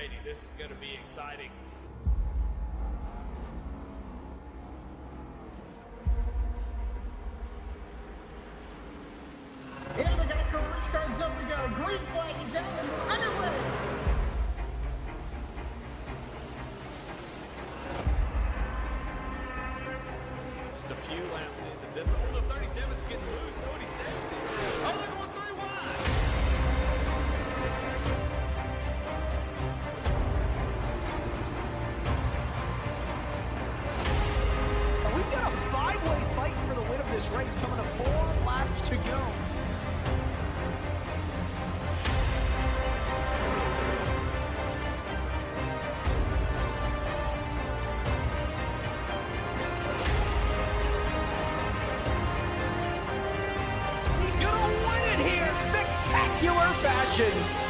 ready. This is going to be exciting. And we got coverage starts up to go. Green flag is out and we're underway. Just a few laps into this. Oh, the 37's getting loose. Oh, and he saves it. Oh, they're going 3 wide. We've got a 5-way fight for the win of this race coming to 4 laps to go. He's gonna win it here in spectacular fashion.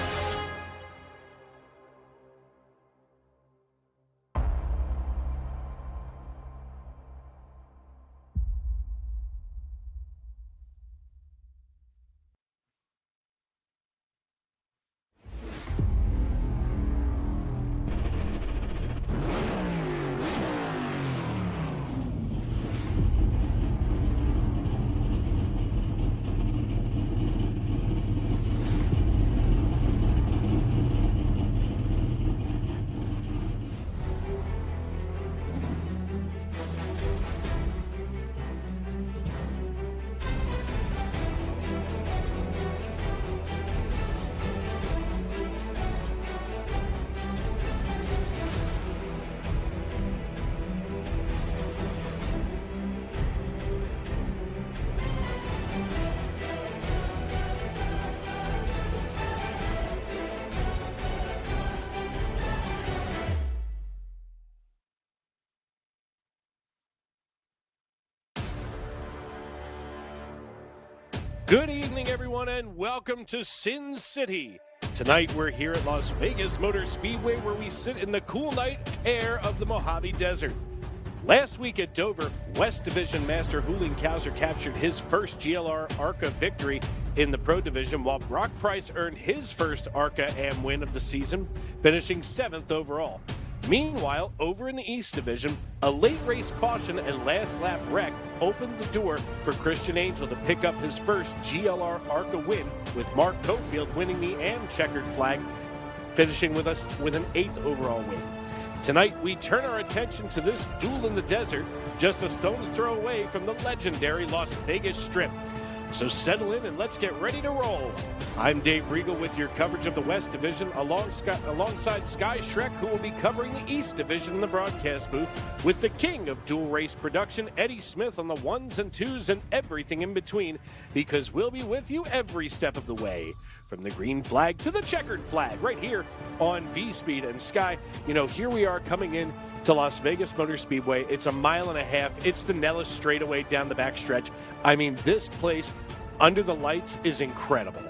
Good evening, everyone, and welcome to Sin City. Tonight, we're here at Las Vegas Motor Speedway, where we sit in the cool night air of the Mojave Desert. Last week at Dover, West Division Master Julian Kauser captured his first GLR ARCA victory in the Pro Division, while Brock Price earned his first ARCA AM win of the season, finishing 7th overall. Meanwhile, over in the East Division, a late race caution and last lap wreck opened the door for Christian Angel to pick up his first GLR ARCA win, with Mark Cofield winning the AM checkered flag, finishing with us with an 8th overall win. Tonight, we turn our attention to this duel in the desert, just a stone's throw away from the legendary Las Vegas Strip. So settle in and let's get ready to roll. I'm Dave Regal with your coverage of the West Division alongside Sky Shrek, who will be covering the East Division in the broadcast booth, with the king of dual race production, Eddie Smith, on the 1s and 2s and everything in between, because we'll be with you every step of the way, from the green flag to the checkered flag, right here on V-Speed. And Sky, you know, here we are coming in to Las Vegas Motor Speedway. It's a mile and a half. It's the Nellis straightaway down the backstretch. I mean, this place under the lights is incredible.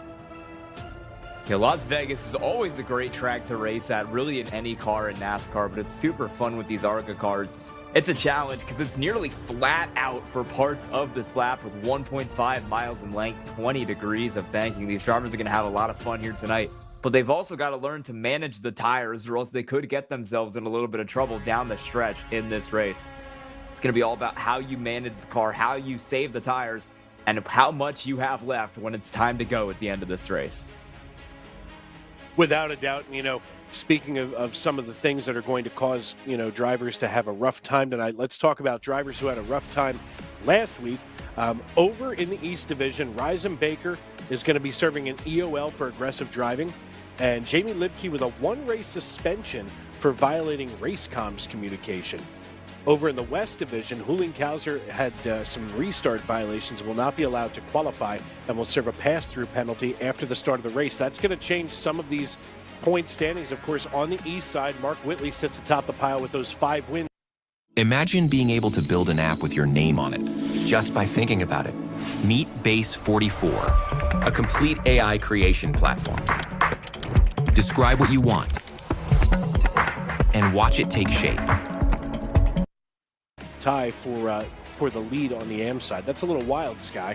Yeah, Las Vegas is always a great track to race at, really in any car in NASCAR, but it's super fun with these ARCA cars. It's a challenge because it's nearly flat out for parts of this lap with 1.5 miles in length, 20 degrees of banking. These drivers are going to have a lot of fun here tonight, but they've also got to learn to manage the tires, or else they could get themselves in a little bit of trouble down the stretch in this race. It's going to be all about how you manage the car, how you save the tires, and how much you have left when it's time to go at the end of this race. Without a doubt, you know, speaking of some of the things that are going to cause, you know, drivers to have a rough time tonight, let's talk about drivers who had a rough time last week. Over in the East Division, Ryzen Baker is going to be serving an EOL for aggressive driving, and Jamie Libke with a 1-race suspension for violating race comms communication. Over in the West Division, Julian Kauser had some restart violations and will not be allowed to qualify and will serve a pass-through penalty after the start of the race. That's going to change some of these point standings. Of course, on the east side, Mark Whitley sits atop the pile with those 5 wins. Imagine being able to build an app with your name on it, just by thinking about it. Meet Base 44, a complete AI creation platform. Describe what you want, and watch it take shape. Tie for the lead on the AM side. That's a little wild, Sky.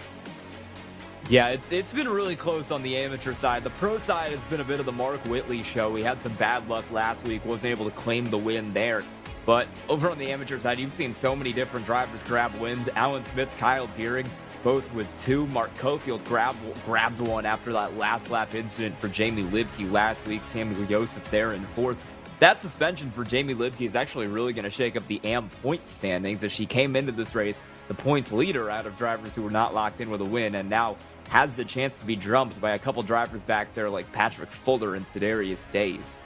Yeah, it's been really close on the amateur side. The pro side has been a bit of the Mark Whitley show. We had some bad luck last week, wasn't able to claim the win there. But over on the amateur side, you've seen so many different drivers grab wins. Alan Smith, Kyle Deering, both with 2. Mark Cofield grabbed one after that last lap incident for Jamie Libke last week. Samuel Joseph there in 4th. That suspension for Jamie Libke is actually really going to shake up the AM point standings, as she came into this race the points leader out of drivers who were not locked in with a win, and now has the chance to be jumped by a couple drivers back there like Patrick Fuller and Sedarius Days.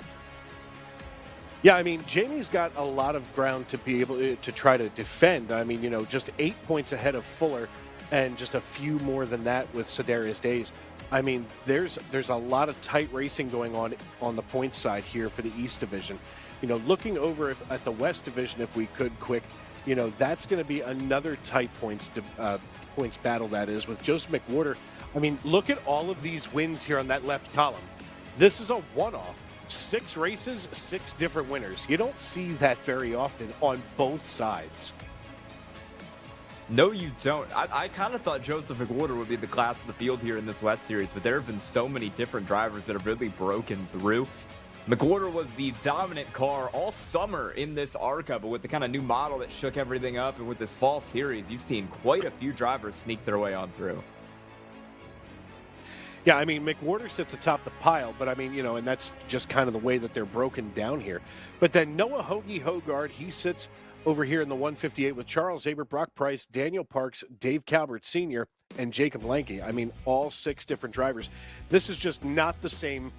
Yeah, I mean, Jamie's got a lot of ground to be able to try to defend. I mean, just 8 points ahead of Fuller and just a few more than that with Sedarius Days. I mean, there's a lot of tight racing going on the points side here for the East Division. Looking over at the West Division, if we could quick, that's going to be another tight points battle, that is, with Joseph McWhorter. I mean, look at all of these wins here on that left column. This is a one-off. 6 races, 6 different winners. You don't see that very often on both sides. No, you don't. I kind of thought Joseph McWhorter would be the class of the field here in this West Series, but there have been so many different drivers that have really broken through. McWhorter was the dominant car all summer in this ARCA, but with the kind of new model that shook everything up, and with this fall series, you've seen quite a few drivers sneak their way on through. Yeah, I mean, McWhorter sits atop the pile, but I mean, and that's just kind of the way that they're broken down here. But then Noah Hoagie Hogard, he sits over here in the 158 with Charles Aber, Brock Price, Daniel Parks, Dave Calvert Sr., and Jacob Lanke. I mean, all 6 different drivers. This is just not the same,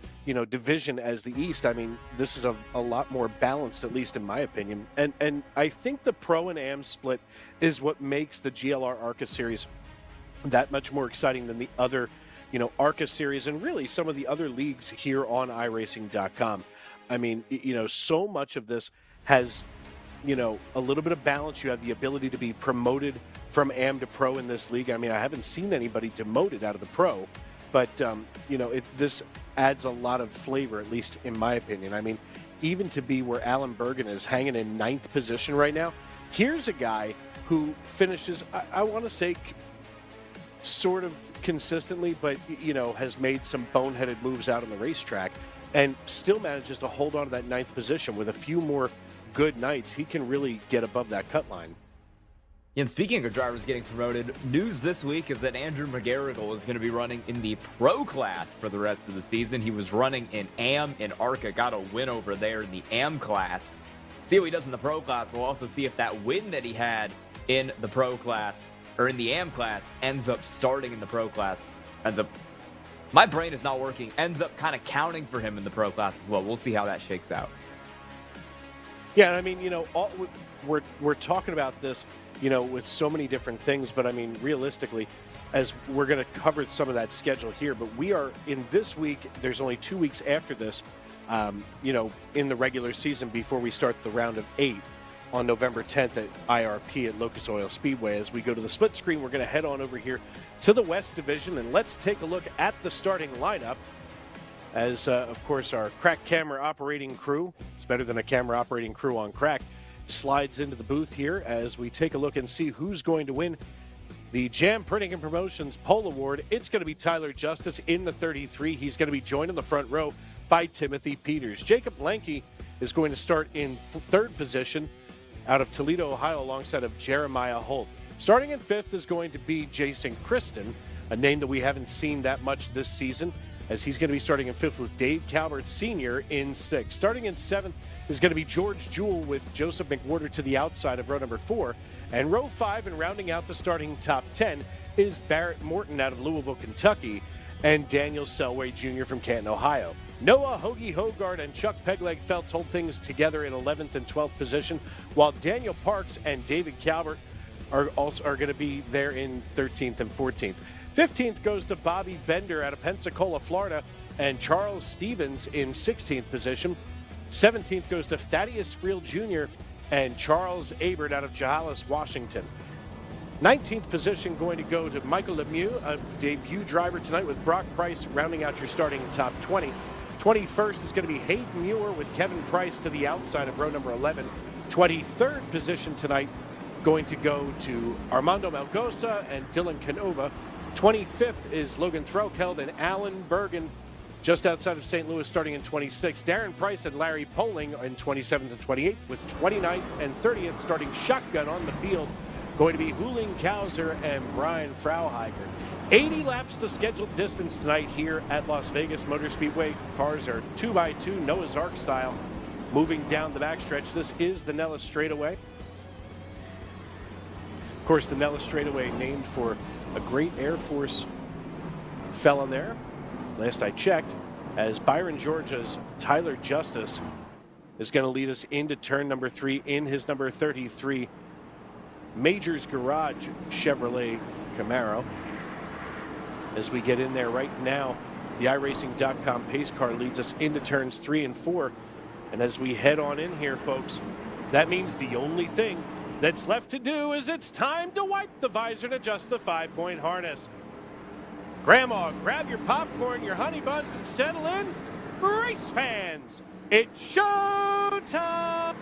division as the East. I mean, this is a lot more balanced, at least in my opinion. And I think the Pro and Am split is what makes the GLR ARCA series that much more exciting than the other, ARCA series and really some of the other leagues here on iRacing.com. I mean, so much of this has a little bit of balance. You have the ability to be promoted from Am to Pro in this league. I mean, I haven't seen anybody demoted out of the Pro, but, this adds a lot of flavor, at least in my opinion. I mean, even to be where Alan Bergen is hanging in 9th position right now, here's a guy who finishes, I want to say, sort of consistently, but, has made some boneheaded moves out on the racetrack and still manages to hold on to that 9th position with a few more good nights. He can really get above that cut line. And speaking of drivers getting promoted, news this week is that Andrew McGarrigle is going to be running in the Pro class for the rest of the season. He was running in Am and ARCA, got a win over there in the Am class. See how he does in the Pro class. We'll also see if that win that he had in the Pro class, or in the Am class, ends up starting in the Pro class. My brain is not working, ends up kind of counting for him in the Pro class as well. We'll see how that shakes out. Yeah, I mean, we're talking about this, with so many different things, but I mean, realistically, as we're going to cover some of that schedule here, but we are in this week, there's only 2 weeks after this, in the regular season before we start the round of 8 on November 10th at IRP at Locust Oil Speedway. As we go to the split screen, we're going to head on over here to the West Division, and let's take a look at the starting lineup. As, of course, our crack camera operating crew, it's better than a camera operating crew on crack, slides into the booth here as we take a look and see who's going to win the Jam Printing and Promotions Pole Award. It's going to be Tyler Justice in the 33. He's going to be joined in the front row by Timothy Peters. Jacob Lanke is going to start in 3rd position out of Toledo, Ohio, alongside of Jeremiah Holt. Starting in 5th is going to be Jason Kristen, a name that we haven't seen that much this season, as he's going to be starting in 5th with Dave Calvert Sr. in 6th. Starting in 7th is going to be George Jewell with Joseph McWhorter to the outside of row number 4. And row 5, and rounding out the starting top 10, is Barrett Morton out of Louisville, Kentucky, and Daniel Selway Jr. from Canton, Ohio. Noah Hoagie Hogard and Chuck Pegleg Feltz hold things together in 11th and 12th position, while Daniel Parks and David Calvert are going to be there in 13th and 14th. 15th goes to Bobby Bender out of Pensacola, Florida, and Charles Stevens in 16th position. 17th goes to Thaddeus Friel Jr. and Charles Abert out of Chehalis, Washington. 19th position going to go to Michael Lemieux, a debut driver tonight with Brock Price, rounding out your starting top 20. 21st is going to be Hayden Muir with Kevin Price to the outside of row number 11. 23rd position tonight going to go to Armando Melgoza and Dylan Canova 25th is Logan Threlkeld and Alan Bergen, just outside of St. Louis, starting in 26th. Darren Price and Larry Poling in 27th and 28th, with 29th and 30th starting shotgun on the field, going to be Huling Kauser and Brian Frauheiger. 80 laps the scheduled distance tonight here at Las Vegas Motor Speedway. Cars are 2x2 Noah's Ark style, moving down the backstretch. This is the Nellis Straightaway. Of course, the Nellis Straightaway named for a great Air Force fella there, last I checked, as Byron Georgia's Tyler Justice is going to lead us into turn number 3 in his number 33 Majors Garage Chevrolet Camaro. As we get in there right now, the iRacing.com pace car leads us into turns 3 and 4. And as we head on in here, folks, that means the only thing that's left to do is it's time to wipe the visor and adjust the 5-point harness. Grandma, grab your popcorn, your honey buns, and settle in. Race fans, it's showtime!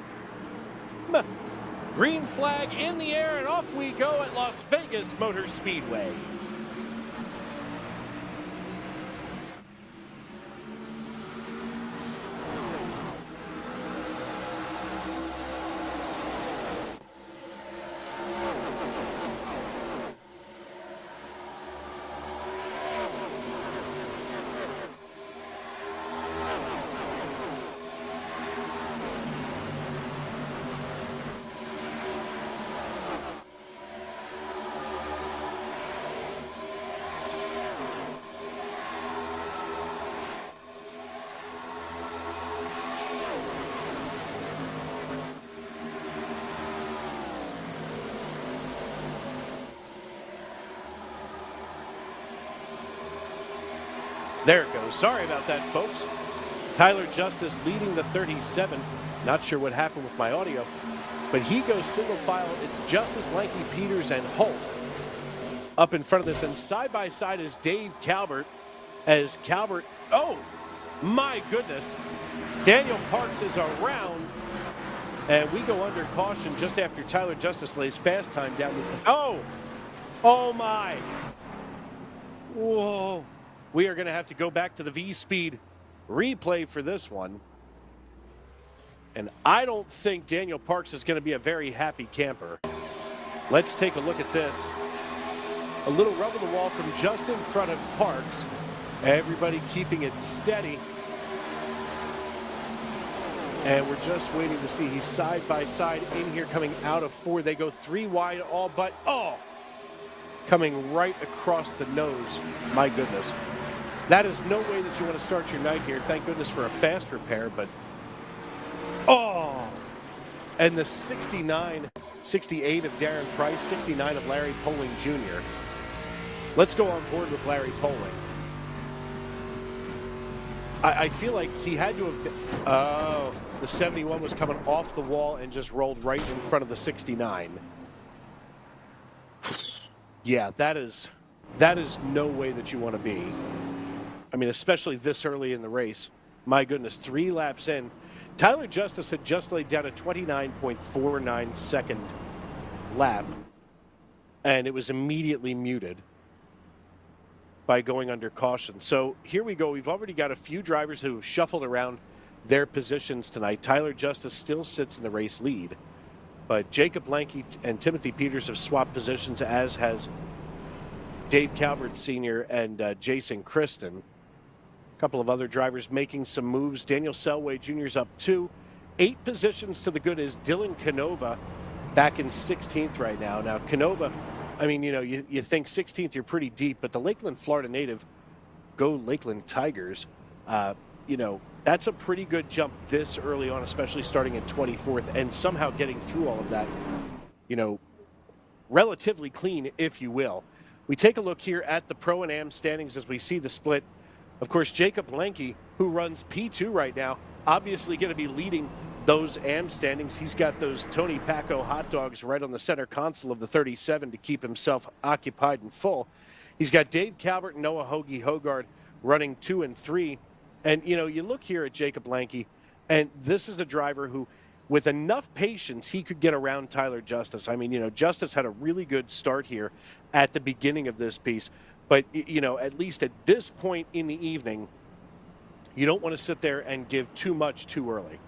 Green flag in the air, and off we go at Las Vegas Motor Speedway. There it goes. Sorry about that, folks. Tyler Justice leading the 37. Not sure what happened with my audio, but he goes single file. It's Justice, Lanky, Peters, and Holt up in front of this. And side by side is Dave Calvert. As Calvert, oh my goodness, Daniel Parks is around. And we go under caution just after Tyler Justice lays fast time down. Oh my. Whoa. We are going to have to go back to the V-Speed replay for this one. And I don't think Daniel Parks is going to be a very happy camper. Let's take a look at this. A little rub of the wall from just in front of Parks. Everybody keeping it steady. And we're just waiting to see. He's side by side in here coming out of 4. They go 3 wide all but, coming right across the nose. My goodness. That is no way that you want to start your night here. Thank goodness for a fast repair, but and the 69, 68 of Darren Price, 69 of Larry Poling Jr. Let's go on board with Larry Poling. I feel like he had to have the 71 was coming off the wall and just rolled right in front of the 69. Yeah, that is no way that you want to be. I mean, especially this early in the race. My goodness, 3 laps in. Tyler Justice had just laid down a 29.49 second lap, and it was immediately muted by going under caution. So here we go. We've already got a few drivers who have shuffled around their positions tonight. Tyler Justice still sits in the race lead, but Jacob Lanky and Timothy Peters have swapped positions, as has Dave Calvert Sr. and Jason Kristen. A couple of other drivers making some moves. Daniel Selway Jr.'s up 2. 8 positions to the good is Dylan Canova back in 16th right now. Now, Canova, I mean, you think 16th, you're pretty deep, but the Lakeland, Florida native, go Lakeland Tigers, that's a pretty good jump this early on, especially starting at 24th and somehow getting through all of that, relatively clean, if you will. We take a look here at the Pro and Am standings as we see the split. Of course, Jacob Lanky, who runs P2 right now, obviously going to be leading those Am standings. He's got those Tony Paco hot dogs right on the center console of the 37 to keep himself occupied and full. He's got Dave Calvert and Noah Hoagie Hogard running 2 and 3. And, you look here at Jacob Lanky, and this is a driver who, with enough patience, he could get around Tyler Justice. I mean, Justice had a really good start here at the beginning of this piece. But, you know, at least at this point in the evening, you don't want to sit there and give too much too early.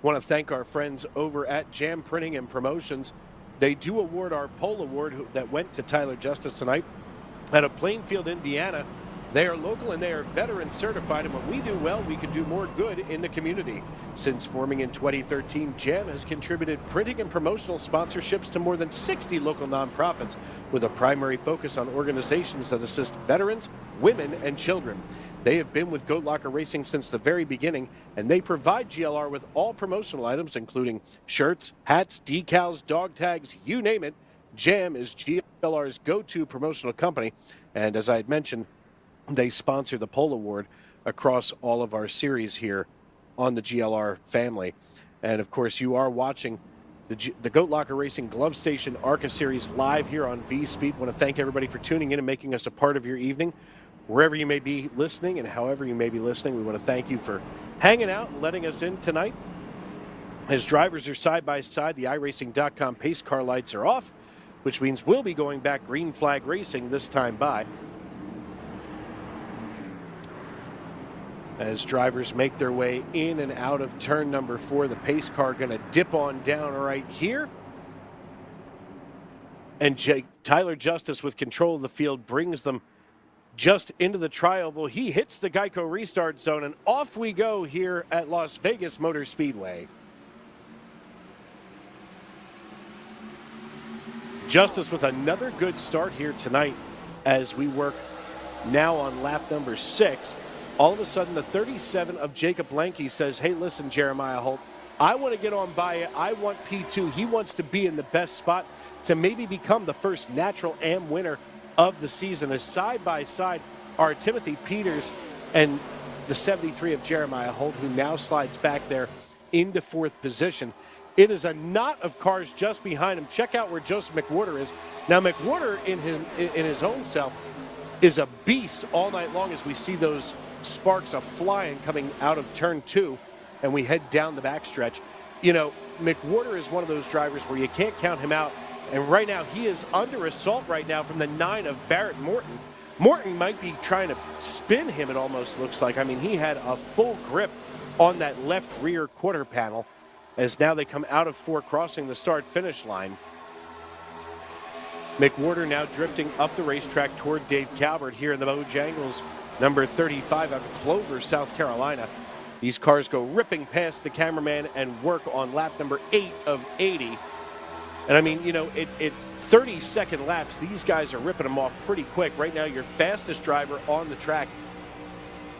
Want to thank our friends over at Jam Printing and Promotions. They do award our pole award that went to Tyler Justice tonight out of Plainfield, Indiana. They are local and they are veteran certified, and when we do well, we can do more good in the community. Since forming in 2013, Jam has contributed printing and promotional sponsorships to more than 60 local nonprofits, with a primary focus on organizations that assist veterans, women, and children. They have been with Goat Locker Racing since the very beginning, and they provide GLR with all promotional items, including shirts, hats, decals, dog tags, you name it. Jam is GLR's go-to promotional company, and as I had mentioned, they sponsor the pole award across all of our series here on the GLR family. And of course, you are watching the Goat Locker Racing Glove Station ARCA series live here on V-Speed. Want to thank everybody for tuning in and making us a part of your evening. Wherever you may be listening and however you may be listening, we want to thank you for hanging out and letting us in tonight. As drivers are side by side, the iRacing.com pace car lights are off, which means we'll be going back green flag racing this time by. As drivers make their way in and out of turn number 4, the pace car going to dip on down right here. And Tyler Justice, with control of the field, brings them just into the tri-oval. He hits the Geico restart zone, and off we go here at Las Vegas Motor Speedway. Justice with another good start here tonight as we work now on lap number 6. All of a sudden, the 37 of Jacob Lanke says, hey, listen, Jeremiah Holt, I want to get on by it. I want P2. He wants to be in the best spot to maybe become the first natural AM winner of the season. As side by side are Timothy Peters and the 73 of Jeremiah Holt, who now slides back there into 4th position. It is a knot of cars just behind him. Check out where Joseph McWhorter is. Now, McWhorter in his own self is a beast all night long as we see those sparks of flying coming out of turn 2 and we head down the backstretch. You know, McWhorter is one of those drivers where you can't count him out, and right now he is under assault right now from the 9 of Barrett Morton. Morton might be trying to spin him, it almost looks like. I mean, he had a full grip on that left rear quarter panel as now they come out of 4, crossing the start-finish line. McWhorter now drifting up the racetrack toward Dave Calvert here in the Bojangles, number 35 out of Clover, South Carolina. These cars go ripping past the cameraman and work on lap number 8 of 80. And I mean, you know, it 30-second laps, these guys are ripping them off pretty quick. Right now, your fastest driver on the track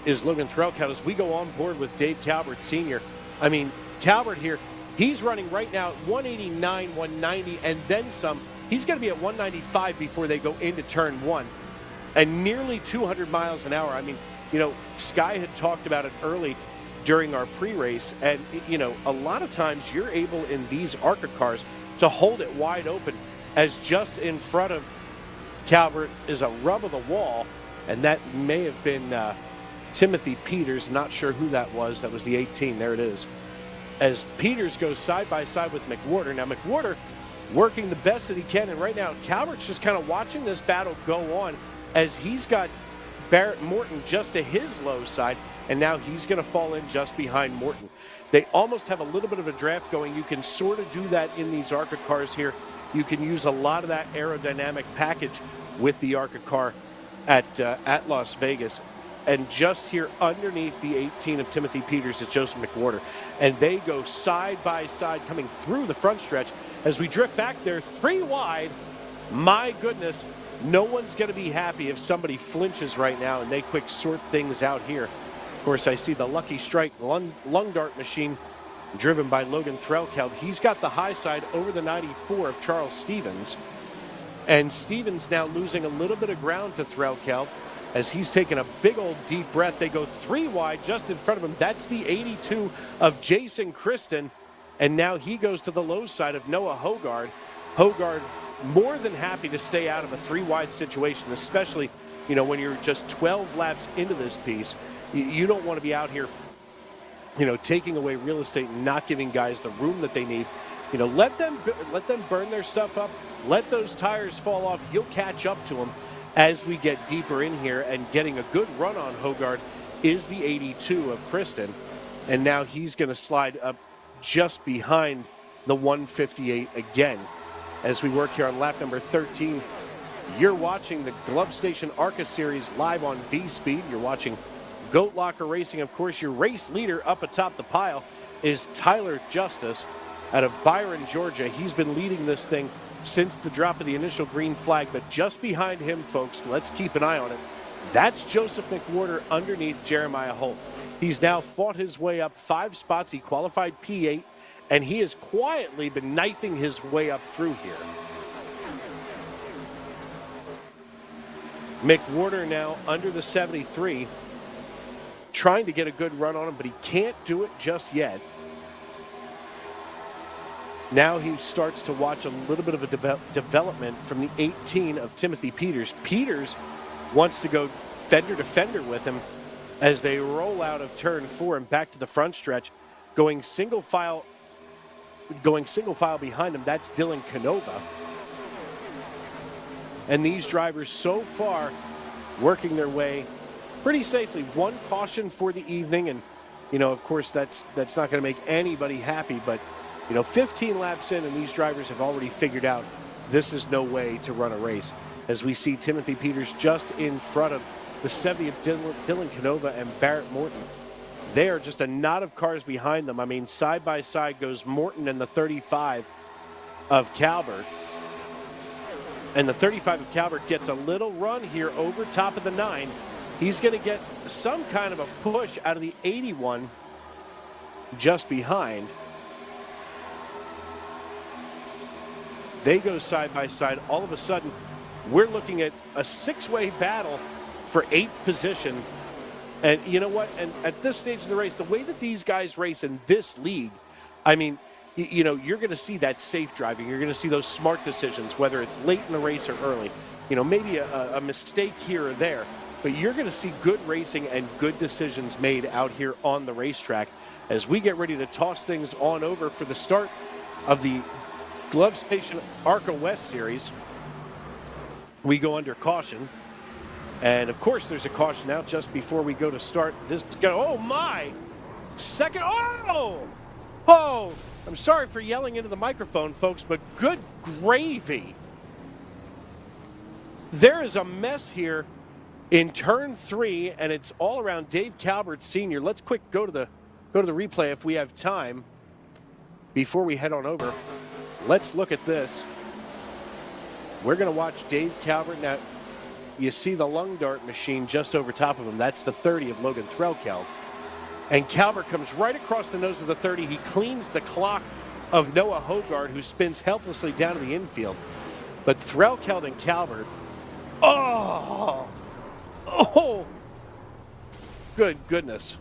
is Logan Threlkeld as we go on board with Dave Calvert Sr. I mean, Calvert here, he's running right now at 189, 190, and then some. He's going to be at 195 before they go into turn 1. And nearly 200 miles an hour. I mean, you know, Sky had talked about it early during our pre-race, and, you know, a lot of times you're able in these ARCA cars to hold it wide open, as just in front of Calvert is a rub of the wall, and that may have been Timothy Peters. Not sure who that was. That was the 18. There it is. As Peters goes side by side with McWhorter. Now, McWhorter working the best that he can, and right now Calvert's just kind of watching this battle go on, as he's got Barrett Morton just to his low side, and now he's going to fall in just behind Morton. They almost have a little bit of a draft going. You can sort of do that in these ARCA cars here. You can use a lot of that aerodynamic package with the ARCA car at Las Vegas. And just here underneath the 18 of Timothy Peters is Joseph McWhorter. And they go side by side coming through the front stretch. As we drift back there 3 wide, my goodness, no one's going to be happy if somebody flinches right now and they quick sort things out here. Of course, I see the Lucky Strike lung dart machine driven by Logan Threlkeld. He's got the high side over the 94 of Charles Stevens. And Stevens now losing a little bit of ground to Threlkeld as he's taking a big old deep breath. They go 3 wide just in front of him. That's the 82 of Jason Christen. And now he goes to the low side of Noah Hogard. Hogard more than happy to stay out of a 3 wide situation, especially, you know, when you're just 12 laps into this piece. You don't want to be out here, you know, taking away real estate and not giving guys the room that they need. let them burn their stuff up. Let those tires fall off. You'll catch up to them as we get deeper in here. And getting a good run on Hogard is the 82 of Kristen. And now he's going to slide up just behind the 158 again. As we work here on lap number 13, you're watching the Glove Station ARCA Series live on V-Speed. You're watching Goat Locker Racing. Of course, your race leader up atop the pile is Tyler Justice out of Byron, Georgia. He's been leading this thing since the drop of the initial green flag, but just behind him, folks, let's keep an eye on it. That's Joseph McWhorter underneath Jeremiah Holt. He's now fought his way up 5 spots. He qualified P8, and he has quietly been knifing his way up through here. McWhorter now under the 73, trying to get a good run on him, but he can't do it just yet. Now he starts to watch a little bit of a development from the 18 of Timothy Peters. Peters wants to go fender to fender with him as they roll out of turn 4 and back to the front stretch, going single file behind him. That's Dylan Canova. And these drivers so far working their way pretty safely. One caution for the evening, and of course that's not going to make anybody happy, but 15 laps in and these drivers have already figured out this is no way to run a race. As we see Timothy Peters just in front of the 70 of Dylan Canova and Barrett Morton. They are just a knot of cars behind them. I mean, side by side goes Morton and the 35 of Calvert. And the 35 of Calvert gets a little run here over top of the 9. He's going to get some kind of a push out of the 81 just behind. They go side by side. All of a sudden, we're looking at a 6-way battle for 8th position. And you know what? And at this stage of the race, the way that these guys race in this league, I mean, you're going to see that safe driving. You're going to see those smart decisions, whether it's late in the race or early. Maybe a mistake here or there. But you're going to see good racing and good decisions made out here on the racetrack as we get ready to toss things on over for the start of the Glove Station ARCA West Series. We go under caution. And, of course, there's a caution out just before we go to start. Oh, my! Second. Oh! I'm sorry for yelling into the microphone, folks, but good gravy. There is a mess here in turn 3, and it's all around Dave Calvert Sr. Let's quick go to the replay if we have time before we head on over. Let's look at this. We're going to watch Dave Calvert. Now, you see the lung dart machine just over top of him. That's the 30 of Logan Threlkeld. And Calvert comes right across the nose of the 30. He cleans the clock of Noah Hogard, who spins helplessly down to the infield. But Threlkeld and Calvert, oh, good goodness.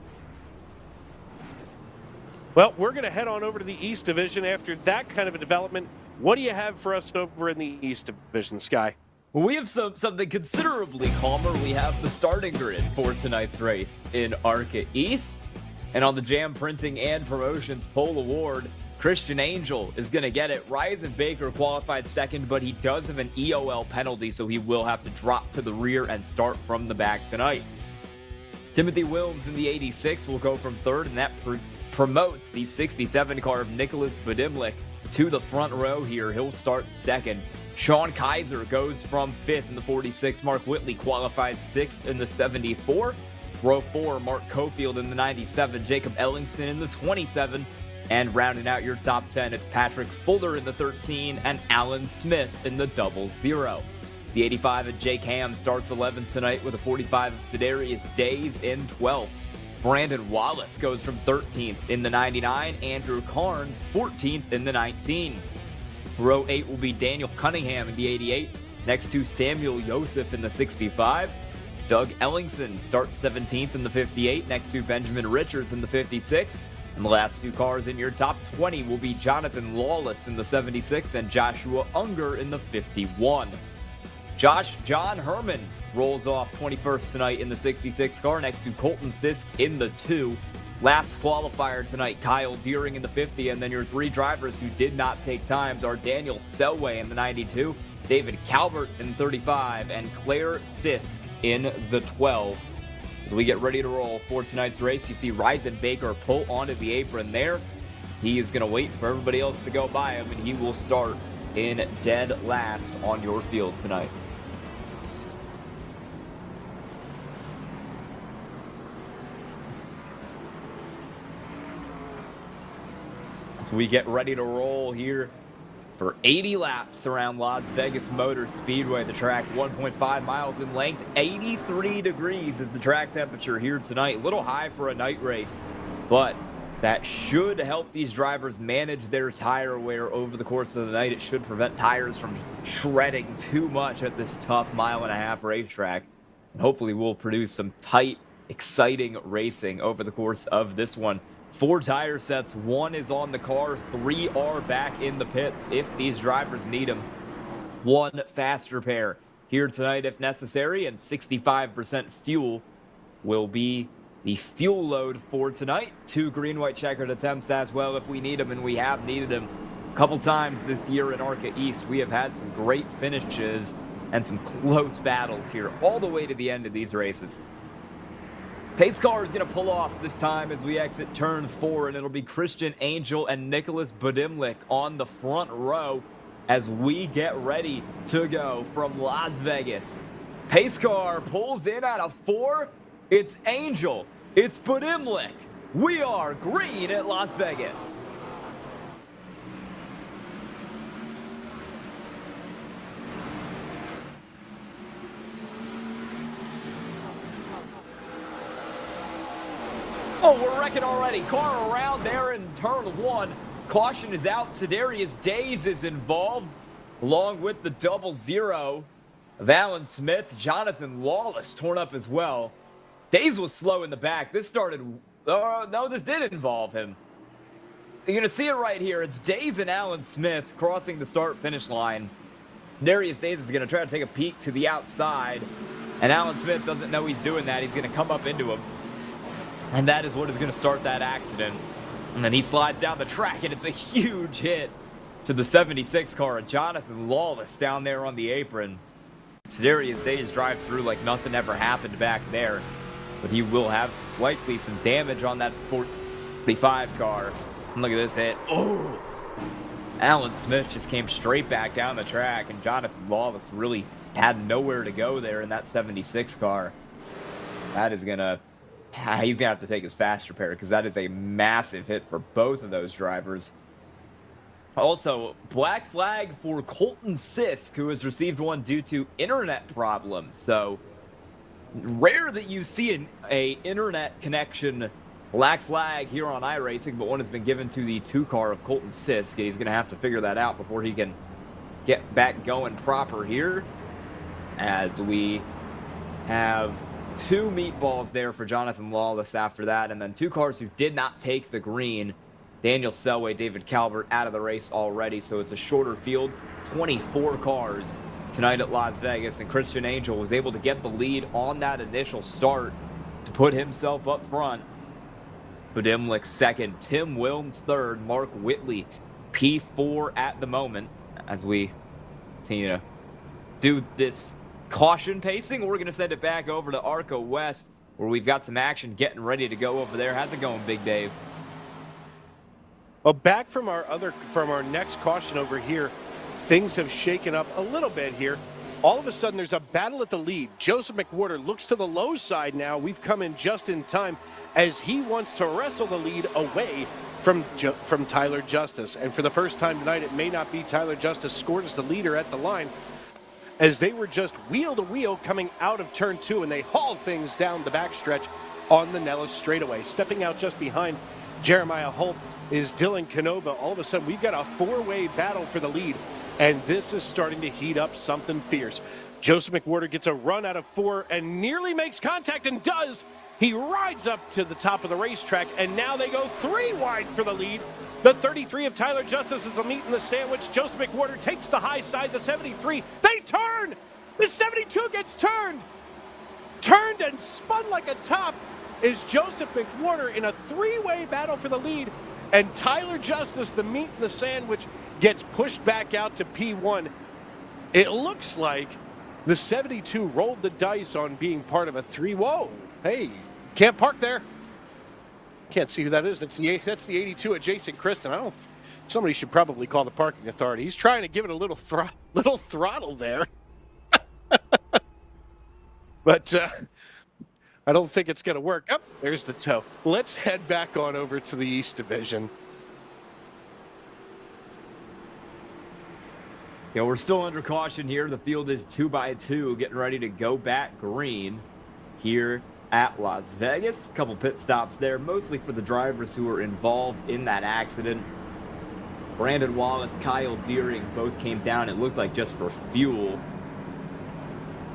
Well, we're going to head on over to the East Division after that kind of a development. What do you have for us over in the East Division, Sky? Well, we have something considerably calmer. We have the starting grid for tonight's race in ARCA East. And on the Jam Printing and Promotions Pole Award, Christian Angel is going to get it. Ryzen Baker qualified second, but he does have an EOL penalty, so he will have to drop to the rear and start from the back tonight. Timothy Wilms in the 86 will go from third, and that promotes the 67 car of Nicholas Budimlik to the front row here. He'll start second. Sean Kaiser goes from 5th in the 46. Mark Whitley qualifies 6th in the 74. Row 4, Mark Cofield in the 97. Jacob Ellingson in the 27. And rounding out your top 10, it's Patrick Fuller in the 13 and Alan Smith in the 00. The 85 of Jake Ham starts 11th tonight with a 45 of Sidarius Days in 12th. Brandon Wallace goes from 13th in the 99. Andrew Carnes 14th in the 19. Row 8 will be Daniel Cunningham in the 88, next to Samuel Yosef in the 65. Doug Ellingson starts 17th in the 58, next to Benjamin Richards in the 56. And the last two cars in your top 20 will be Jonathan Lawless in the 76 and Joshua Unger in the 51. John Herman rolls off 21st tonight in the 66 car, next to Colton Sisk in the 2. last qualifier tonight, Kyle Deering in the 50, and then your 3 drivers who did not take times are Daniel Selway in the 92, David Calvert in the 35, and Claire Sisk in the 12. As we get ready to roll for tonight's race, you see Ryden Baker pull onto the apron there. He is going to wait for everybody else to go by him, and he will start in dead last on your field tonight. As we get ready to roll here for 80 laps around Las Vegas Motor Speedway, the track 1.5 miles in length, 83 degrees is the track temperature here tonight. A little high for a night race, but that should help these drivers manage their tire wear over the course of the night. It should prevent tires from shredding too much at this tough 1.5-mile racetrack. And hopefully we'll produce some tight, exciting racing over the course of this one. 4 tire sets, 1 is on the car, 3 are back in the pits if these drivers need them. 1 faster pair here tonight if necessary, and 65% fuel will be the fuel load for tonight. 2 green-white checkered attempts as well if we need them, and we have needed them a couple times this year in ARCA East. We have had some great finishes and some close battles here all the way to the end of these races. Pace car is going to pull off this time as we exit turn 4, and it'll be Christian Angel and Nicholas Budimlik on the front row as we get ready to go from Las Vegas. Pace car pulls in out of 4. It's Angel. It's Budimlik. We are green at Las Vegas. Oh, we're wrecking already. Car around there in turn 1. Caution is out. Sedarius Days is involved, along with the 0-0 of Alan Smith. Jonathan Lawless torn up as well. Days was slow in the back. This started... no, this did involve him. You're going to see it right here. It's Days and Alan Smith crossing the start-finish line. Sedarius Days is going to try to take a peek to the outside, and Alan Smith doesn't know he's doing that. He's going to come up into him, and that is what is going to start that accident. And then he slides down the track, and it's a huge hit to the 76 car. Jonathan Lawless down there on the apron. Sedarius Days drives through like nothing ever happened back there, but he will have likely some damage on that 45 car. And look at this hit. Oh! Alan Smith just came straight back down the track, and Jonathan Lawless really had nowhere to go there in that 76 car. That is going to... he's going to have to take his fast repair, because that is a massive hit for both of those drivers. Also, black flag for Colton Sisk, who has received one due to internet problems. So, rare that you see an internet connection black flag here on iRacing, but one has been given to the 2 car of Colton Sisk. He's going to have to figure that out before he can get back going proper here, as we have 2 meatballs there for Jonathan Lawless after that, and then 2 cars who did not take the green. Daniel Selway, David Calvert out of the race already, so it's a shorter field. 24 cars tonight at Las Vegas, and Christian Angel was able to get the lead on that initial start to put himself up front. Budimlik second, Tim Wilms third, Mark Whitley P4 at the moment. As we continue to do this caution pacing, we're going to send it back over to ARCA West, where we've got some action getting ready to go over there. How's it going, Big Dave? Well, back from our next caution over here, things have shaken up a little bit here. All of a sudden, there's a battle at the lead. Joseph McWhorter looks to the low side now. We've come in just in time as he wants to wrestle the lead away from Tyler Justice. And for the first time tonight, it may not be Tyler Justice scored as the leader at the line, as they were just wheel to wheel coming out of turn 2, and they haul things down the backstretch on the Nellis straightaway. Stepping out just behind Jeremiah Holt is Dylan Canova. All of a sudden, we've got a 4-way battle for the lead, and this is starting to heat up something fierce. Joseph McWhorter gets a run out of 4 and nearly makes contact, and does. He rides up to the top of the racetrack, and now they go 3 wide for the lead. The 33 of Tyler Justice is a meat in the sandwich. Joseph McWhorter takes the high side. The 73, they turn! The 72 gets turned and spun like a top. is Joseph McWhorter in a three-way battle for the lead, and Tyler Justice, the meat in the sandwich, gets pushed back out to P1. It looks like the 72 rolled the dice on being part of a three. Whoa, hey, can't park there. Can't see who that is. That's the 82 at Jason Kristen. Somebody should probably call the parking authority. He's trying to give it a little throttle there. But I don't think it's going to work. Oh, there's the tow. Let's head back on over to the East Division. Yeah, we're still under caution here. The field is 2x2, getting ready to go back green here at Las Vegas. A couple pit stops there, mostly for the drivers who were involved in that accident. Brandon Wallace, Kyle Deering both came down, it looked like just for fuel.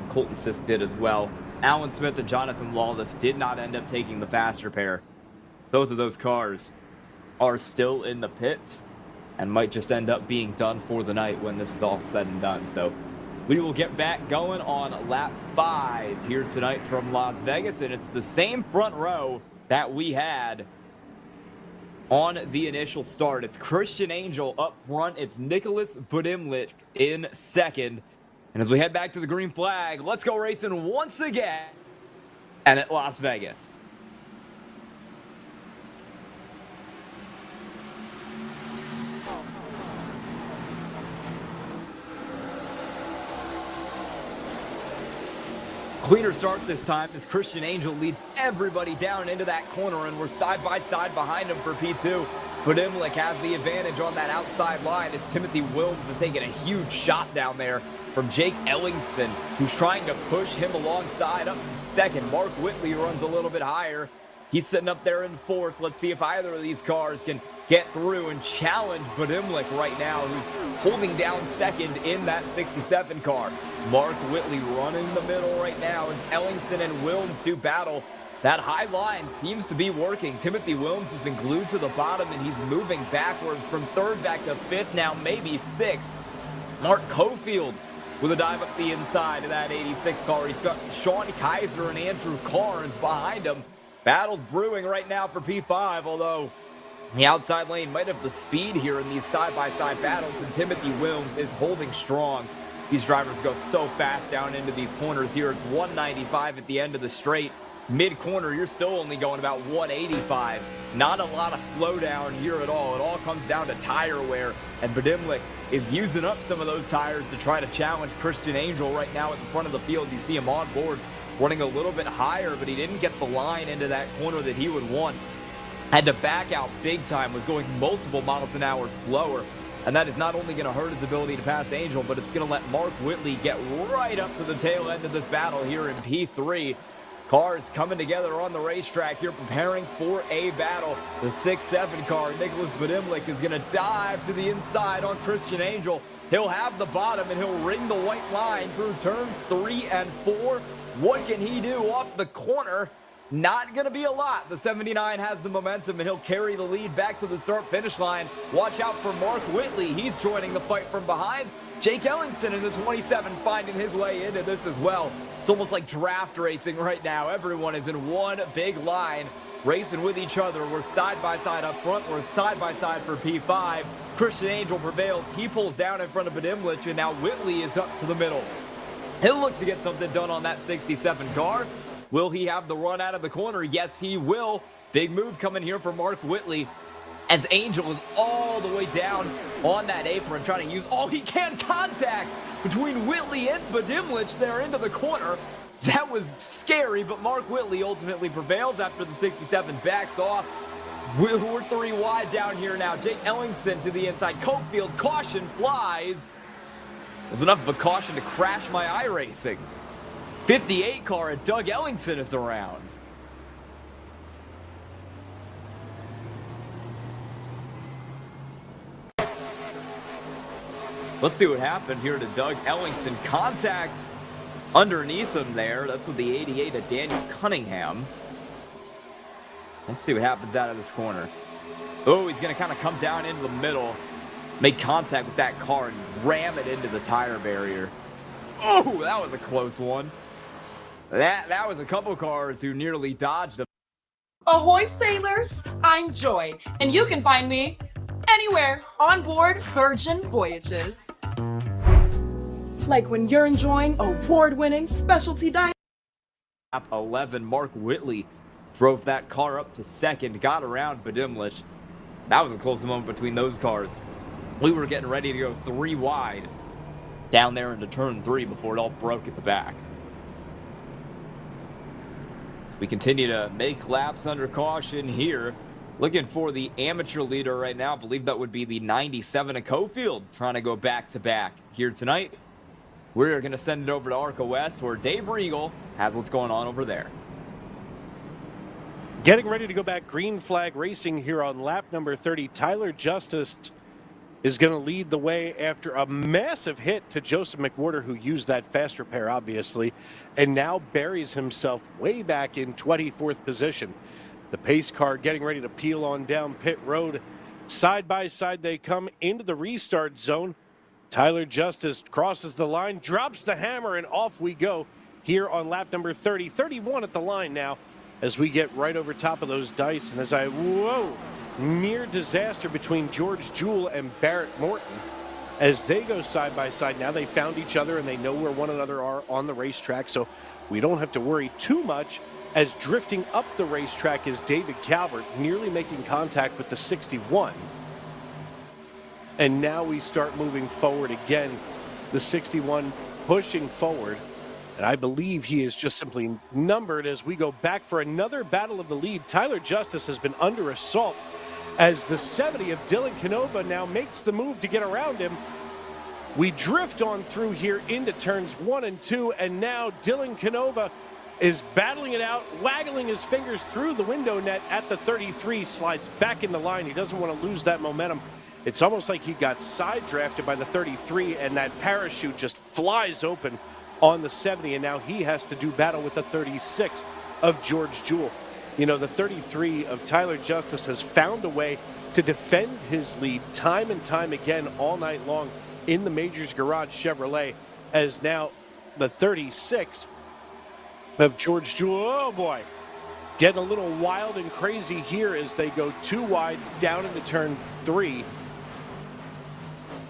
Colton Sisk did as well. Alan Smith and Jonathan Lawless did not end up taking the faster pair. Both of those cars are still in the pits and might just end up being done for the night when this is all said and done. So we will get back going on lap 5 here tonight from Las Vegas, and it's the same front row that we had on the initial start. It's Christian Angel up front. It's Nicholas Budimlich in second. And as we head back to the green flag, let's go racing once again and at Las Vegas. Cleaner start this time as Christian Angel leads everybody down into that corner, and we're side by side behind him for P2. Budimlich has the advantage on that outside line as Timothy Wilms is taking a huge shot down there from Jake Ellingston, who's trying to push him alongside up to second. Mark Whitley runs a little bit higher. He's sitting up there in fourth. Let's see if either of these cars can get through and challenge Budimlich right now, who's holding down second in that 67 car. Mark Whitley running the middle right now as Ellingston and Wilms do battle. That high line seems to be working. Timothy Wilms has been glued to the bottom, and he's moving backwards from third back to fifth, now maybe sixth. Mark Cofield with a dive up the inside of that 86 car. He's got Sean Kaiser and Andrew Carnes behind him. Battles brewing right now for P5, although the outside lane might have the speed here in these side-by-side battles, and Timothy Wilms is holding strong. These drivers go so fast down into these corners here. It's 195 at the end of the straight. Mid-corner, you're still only going about 185. Not a lot of slowdown here at all. It all comes down to tire wear, and Budimlich is using up some of those tires to try to challenge Christian Angel right now at the front of the field. You see him on board running a little bit higher, but he didn't get the line into that corner that he would want. Had to back out big time, was going multiple miles an hour slower, and that is not only going to hurt his ability to pass Angel, but it's going to let Mark Whitley get right up to the tail end of this battle here in P3. Cars coming together on the racetrack here, preparing for a battle. The 6-7 car, Nicholas Budimlich, is going to dive to the inside on Christian Angel. He'll have the bottom, and he'll ring the white line through turns 3 and 4. What can he do off the corner? Not going to be a lot. The 79 has the momentum, and he'll carry the lead back to the start-finish line. Watch out for Mark Whitley. He's joining the fight from behind. Jake Ellingston in the 27 finding his way into this as well. It's almost like draft racing right now. Everyone is in one big line, racing with each other. We're side-by-side up front. We're side-by-side for P5. Christian Angel prevails. He pulls down in front of Budimlich, and now Whitley is up to the middle. He'll look to get something done on that 67 car. Will he have the run out of the corner? Yes, he will. Big move coming here for Mark Whitley, as Angel is all the way down on that apron, trying to use all he can. Contact between Whitley and Budimlich there into the corner. That was scary, but Mark Whitley ultimately prevails after the 67 backs off. We're 3 wide down here now. Jake Ellingston to the inside. Cofield, caution flies. There's enough of a caution to crash my iRacing. 58 car and Doug Ellingston is around. Let's see what happened here to Doug Ellingston. Contact underneath him there. That's with the 88 of Daniel Cunningham. Let's see what happens out of this corner. Oh, he's going to kind of come down into the middle, make contact with that car, and ram it into the tire barrier. Oh, that was a close one. That was a couple cars who nearly dodged him. Ahoy, sailors! I'm Joy, and you can find me anywhere on board Virgin Voyages. Like when you're enjoying award-winning specialty dining. Lap 11, Mark Whitley drove that car up to second, got around Badimlich. That was a close moment between those cars. We were getting ready to go 3 wide down there into turn 3 before it all broke at the back. So we continue to make laps under caution here. Looking for the amateur leader right now. I believe that would be the 97 of Cofield, trying to go back-to-back here tonight. We're going to send it over to ARCA West, where Dave Regal has what's going on over there. Getting ready to go back, green flag racing here on lap number 30. Tyler Justice is going to lead the way after a massive hit to Joseph McWhorter, who used that fast repair, obviously, and now buries himself way back in 24th position. The pace car getting ready to peel on down pit road. Side by side they come into the restart zone. Tyler Justice crosses the line, drops the hammer, and off we go here on lap number 30. 31 at the line now as we get right over top of those dice. And as near disaster between George Jewell and Barrett Morton as they go side by side. Now they found each other and they know where one another are on the racetrack, so we don't have to worry too much. As drifting up the racetrack is David Calvert, nearly making contact with the 61. And now we start moving forward again. The 61 pushing forward. And I believe he is just simply numbered as we go back for another battle of the lead. Tyler Justice has been under assault as the 70 of Dylan Canova now makes the move to get around him. We drift on through here into turns 1 and 2, and now Dylan Canova is battling it out, waggling his fingers through the window net at the 33, slides back in the line. He doesn't want to lose that momentum. It's almost like he got side drafted by the 33, and that parachute just flies open on the 70, and now he has to do battle with the 36 of George Jewell. You know, the 33 of Tyler Justice has found a way to defend his lead time and time again all night long in the Majors Garage Chevrolet, as now the 36 of George Jewell, oh boy, getting a little wild and crazy here as they go 2 wide down into turn 3.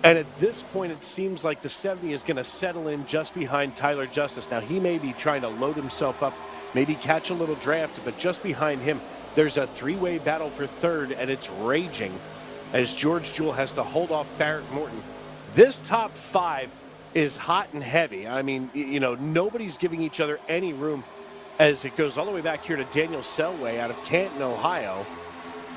And at this point, it seems like the 70 is going to settle in just behind Tyler Justice. Now, he may be trying to load himself up, maybe catch a little draft, but just behind him, there's a 3-way battle for third, and it's raging as George Jewell has to hold off Barrett Morton. This top 5 is hot and heavy. I mean, you know, nobody's giving each other any room as it goes all the way back here to Daniel Selway out of Canton, Ohio,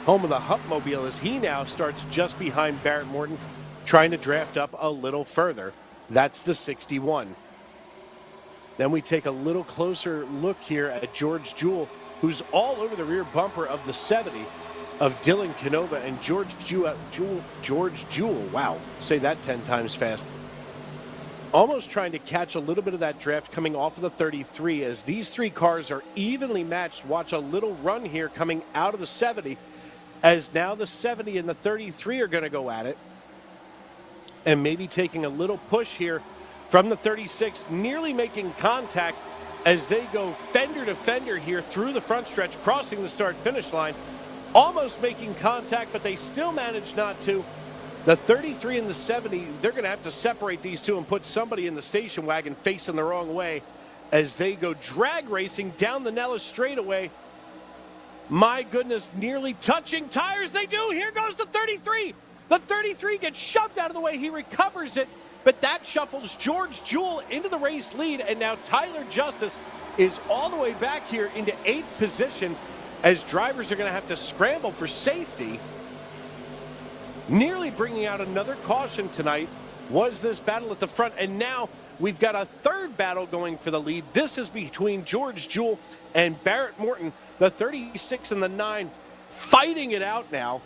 home of the Hupmobile, as he now starts just behind Barrett Morton, trying to draft up a little further. That's the 61. Then we take a little closer look here at George Jewell, who's all over the rear bumper of the 70 of Dylan Canova, and George Jewell, wow, say that 10 times fast. Almost trying to catch a little bit of that draft coming off of the 33 as these 3 cars are evenly matched. Watch a little run here coming out of the 70 as now the 70 and the 33 are going to go at it. And maybe taking a little push here from the 36, nearly making contact as they go fender to fender here through the front stretch, crossing the start-finish line, almost making contact, but they still manage not to. The 33 and the 70, they're going to have to separate these two and put somebody in the station wagon facing the wrong way as they go drag racing down the Nellis straightaway. My goodness, nearly touching tires. They do. Here goes the 33. The 33 gets shoved out of the way. He recovers it, but that shuffles George Jewell into the race lead, and now Tyler Justice is all the way back here into 8th position as drivers are going to have to scramble for safety. Nearly bringing out another caution tonight was this battle at the front, and now we've got a third battle going for the lead. This is between George Jewell and Barrett Morton, the 36 and the 9 fighting it out now.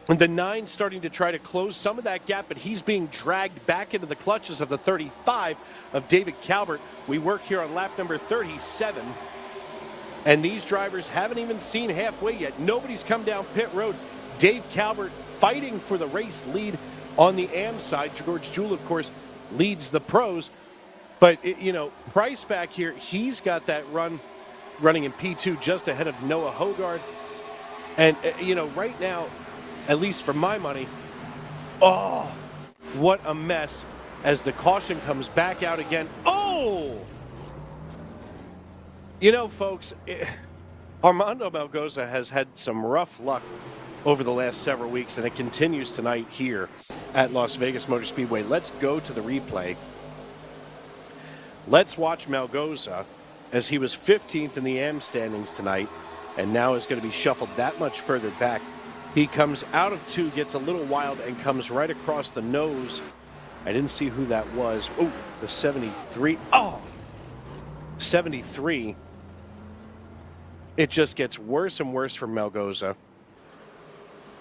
And the 9 starting to try to close some of that gap, but he's being dragged back into the clutches of the 35 of David Calvert. We work here on lap number 37. And these drivers haven't even seen halfway yet. Nobody's come down pit road. Dave Calvert fighting for the race lead on the AM side. George Jewell, of course, leads the pros. But, you know, Price back here, he's got that run running in P2 just ahead of Noah Hogard. And, right now, at least for my money, oh, what a mess as the caution comes back out again. Oh! Folks, Armando Melgoza has had some rough luck over the last several weeks, and it continues tonight here at Las Vegas Motor Speedway. Let's go to the replay. Let's watch Melgoza as he was 15th in the AM standings tonight and now is going to be shuffled that much further back. He comes out of 2, gets a little wild, and comes right across the nose. I didn't see who that was. Oh, the 73. Oh, 73. It just gets worse and worse for Melgoza.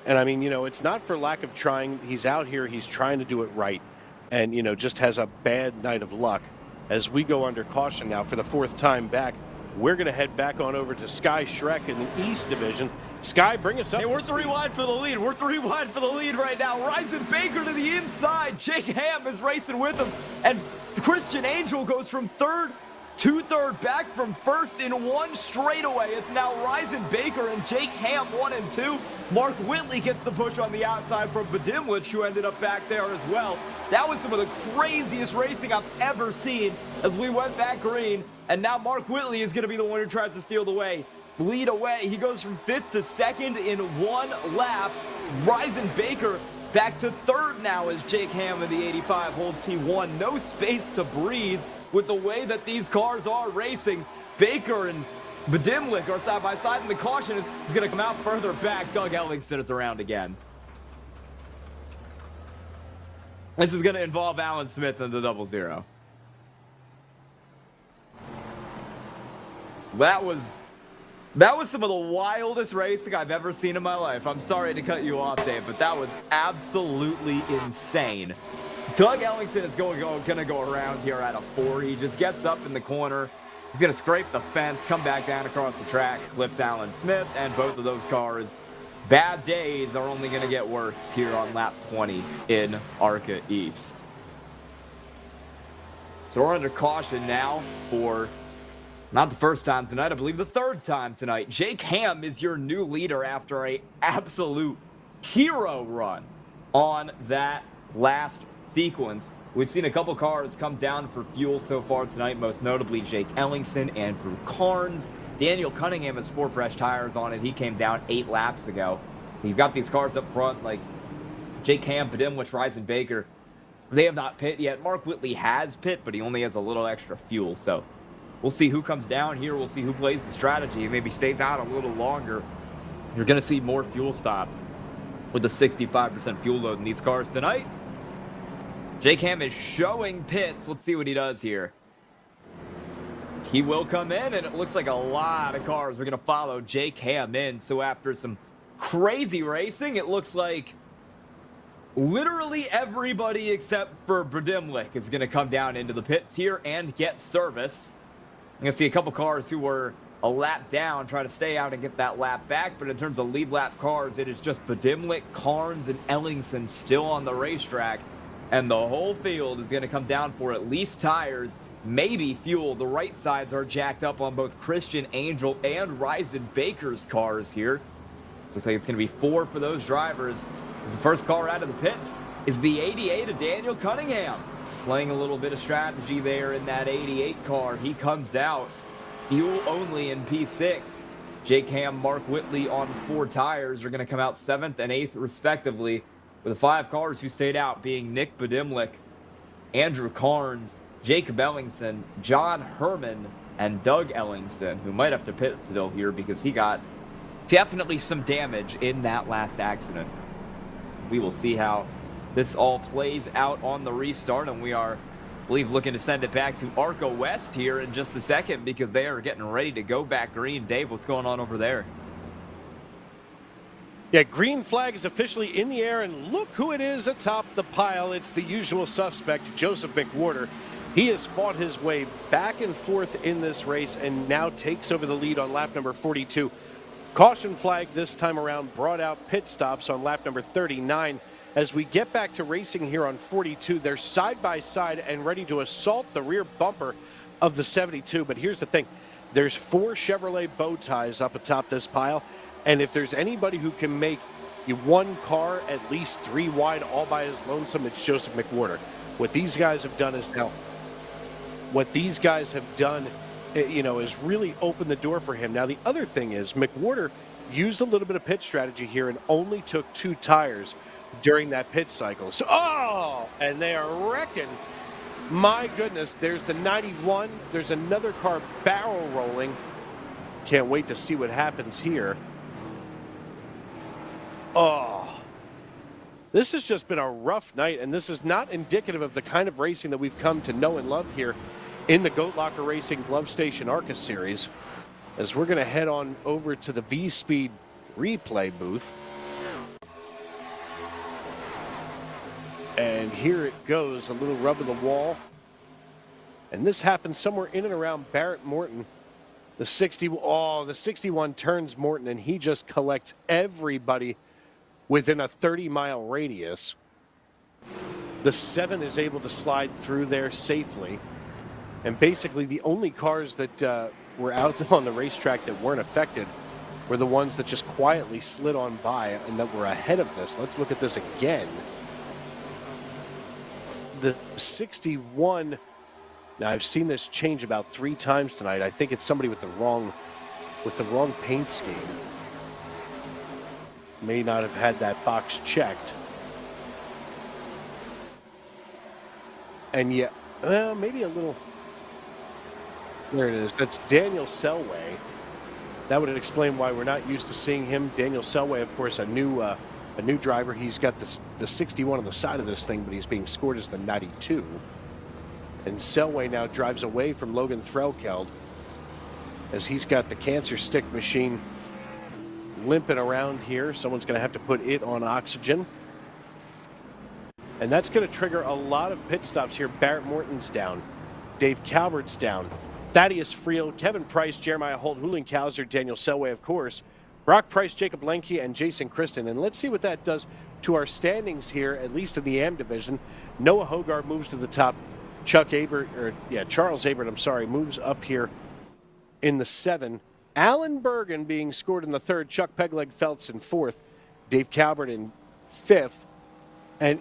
And I mean, it's not for lack of trying. He's out here, he's trying to do it right. And, just has a bad night of luck. As we go under caution now for the 4th time back, we're going to head back on over to Sky Shrek in the East Division. Sky, bring us up. Hey, we're 3 wide for the lead. We're 3 wide for the lead right now. Ryzen Baker to the inside. Jake Ham is racing with him. And Christian Angel goes from 3rd to 3rd, back from 1st in 1 straightaway. It's now Ryzen Baker and Jake Ham 1 and 2. Mark Whitley gets the push on the outside from Badimlich, who ended up back there as well. That was some of the craziest racing I've ever seen as we went back green. And now Mark Whitley is going to be the one who tries to steal the lead away. He goes from 5th to 2nd in 1 lap. Ryzen Baker back to 3rd now as Jake Ham in the 85 holds P1. No space to breathe with the way that these cars are racing. Baker and Badimlich are side by side, and the caution is going to come out further back. Doug Ellingson is around again. This is going to involve Alan Smith in the 0-0. That was some of the wildest racing I've ever seen in my life. I'm sorry to cut you off, Dave, but that was absolutely insane. Doug Ellingson is going to go around here at a 4. He just gets up in the corner. He's going to scrape the fence, come back down across the track, clips Alan Smith, and both of those cars' bad days are only going to get worse here on lap 20 in ARCA East. So we're under caution now for not the first time tonight, I believe the 3rd time tonight. Jake Ham is your new leader after an absolute hero run on that last sequence. We've seen a couple cars come down for fuel so far tonight, most notably Jake Ellingson, Andrew Carnes. Daniel Cunningham has 4 fresh tires on it. He came down 8 laps ago. You've got these cars up front like Jake Ham, Badimlich, Ryzen Baker. They have not pit yet. Mark Whitley has pit, but he only has a little extra fuel. So we'll see who comes down here. We'll see who plays the strategy. Maybe stays out a little longer. You're going to see more fuel stops with the 65% fuel load in these cars tonight. Jake Ham is showing pits. Let's see what he does here. He will come in, and it looks like a lot of cars are going to follow Jake Ham in. So after some crazy racing, it looks like literally everybody except for Badimlich is going to come down into the pits here and get service. I'm going to see a couple cars who were a lap down try to stay out and get that lap back. But in terms of lead lap cars, it is just Badimlich, Carnes, and Ellingson still on the racetrack. And the whole field is going to come down for at least tires, maybe fuel. The right sides are jacked up on both Christian Angel and Ryzen Baker's cars here. So looks like it's going to be 4 for those drivers. The first car out of the pits is the 88 of Daniel Cunningham. Playing a little bit of strategy there in that 88 car. He comes out fuel only in P6. Jake Ham, Mark Whitley on 4 tires are going to come out 7th and 8th respectively, with the 5 cars who stayed out being Nick Badimlich, Andrew Carnes, Jacob Ellingson, John Herman, and Doug Ellingson, who might have to pit still here because he got definitely some damage in that last accident. We will see how this all plays out on the restart, and we are, I believe, looking to send it back to ARCA West here in just a second because they are getting ready to go back green. Dave, what's going on over there? Yeah, green flag is officially in the air, and look who it is atop the pile. It's the usual suspect, Joseph McWhorter. He has fought his way back and forth in this race and now takes over the lead on lap number 42. Caution flag this time around brought out pit stops on lap number 39. As we get back to racing here on 42, they're side by side and ready to assault the rear bumper of the 72. But here's the thing. There's 4 Chevrolet bow ties up atop this pile, and if there's anybody who can make you one car at least 3 wide all by his lonesome, it's Joseph McWhorter. What these guys have done is is really opened the door for him. Now, the other thing is McWhorter used a little bit of pit strategy here and only took 2 tires during that pit cycle. So, and they are wrecking. My goodness, there's the 91. There's another car barrel rolling. Can't wait to see what happens here. Oh, this has just been a rough night, and this is not indicative of the kind of racing that we've come to know and love here in the Goat Locker Racing Glove Station ARCA Series, as we're going to head on over to the V-Speed replay booth. And here it goes, a little rub of the wall. And this happens somewhere in and around Barrett Morton. The 61 turns Morton, and he just collects everybody within a 30-mile radius. The 7 is able to slide through there safely. And basically the only cars that were out on the racetrack that weren't affected were the ones that just quietly slid on by and that were ahead of this. Let's look at this again. The 61, now I've seen this change about 3 times tonight. I think it's somebody with the wrong paint scheme. May not have had that box checked. And yet, maybe a little. There it is. That's Daniel Selway. That would explain why we're not used to seeing him. Daniel Selway, of course, a new driver. He's got the 61 on the side of this thing, but he's being scored as the 92. And Selway now drives away from Logan Threlkeld as he's got the cancer stick machine limping around here. Someone's going to have to put it on oxygen. And that's going to trigger a lot of pit stops here. Barrett Morton's down. Dave Calvert's down. Thaddeus Friel, Kevin Price, Jeremiah Holt, Julian Kauser, Daniel Selway, of course. Brock Price, Jacob Lenke, and Jason Kristen. And let's see what that does to our standings here, at least in the AM division. Noah Hogarth moves to the top. Charles Abert, moves up here in the 7. Alan Bergen being scored in the 3rd. Chuck Pegleg Feltz in 4th. Dave Calvert in 5th. And,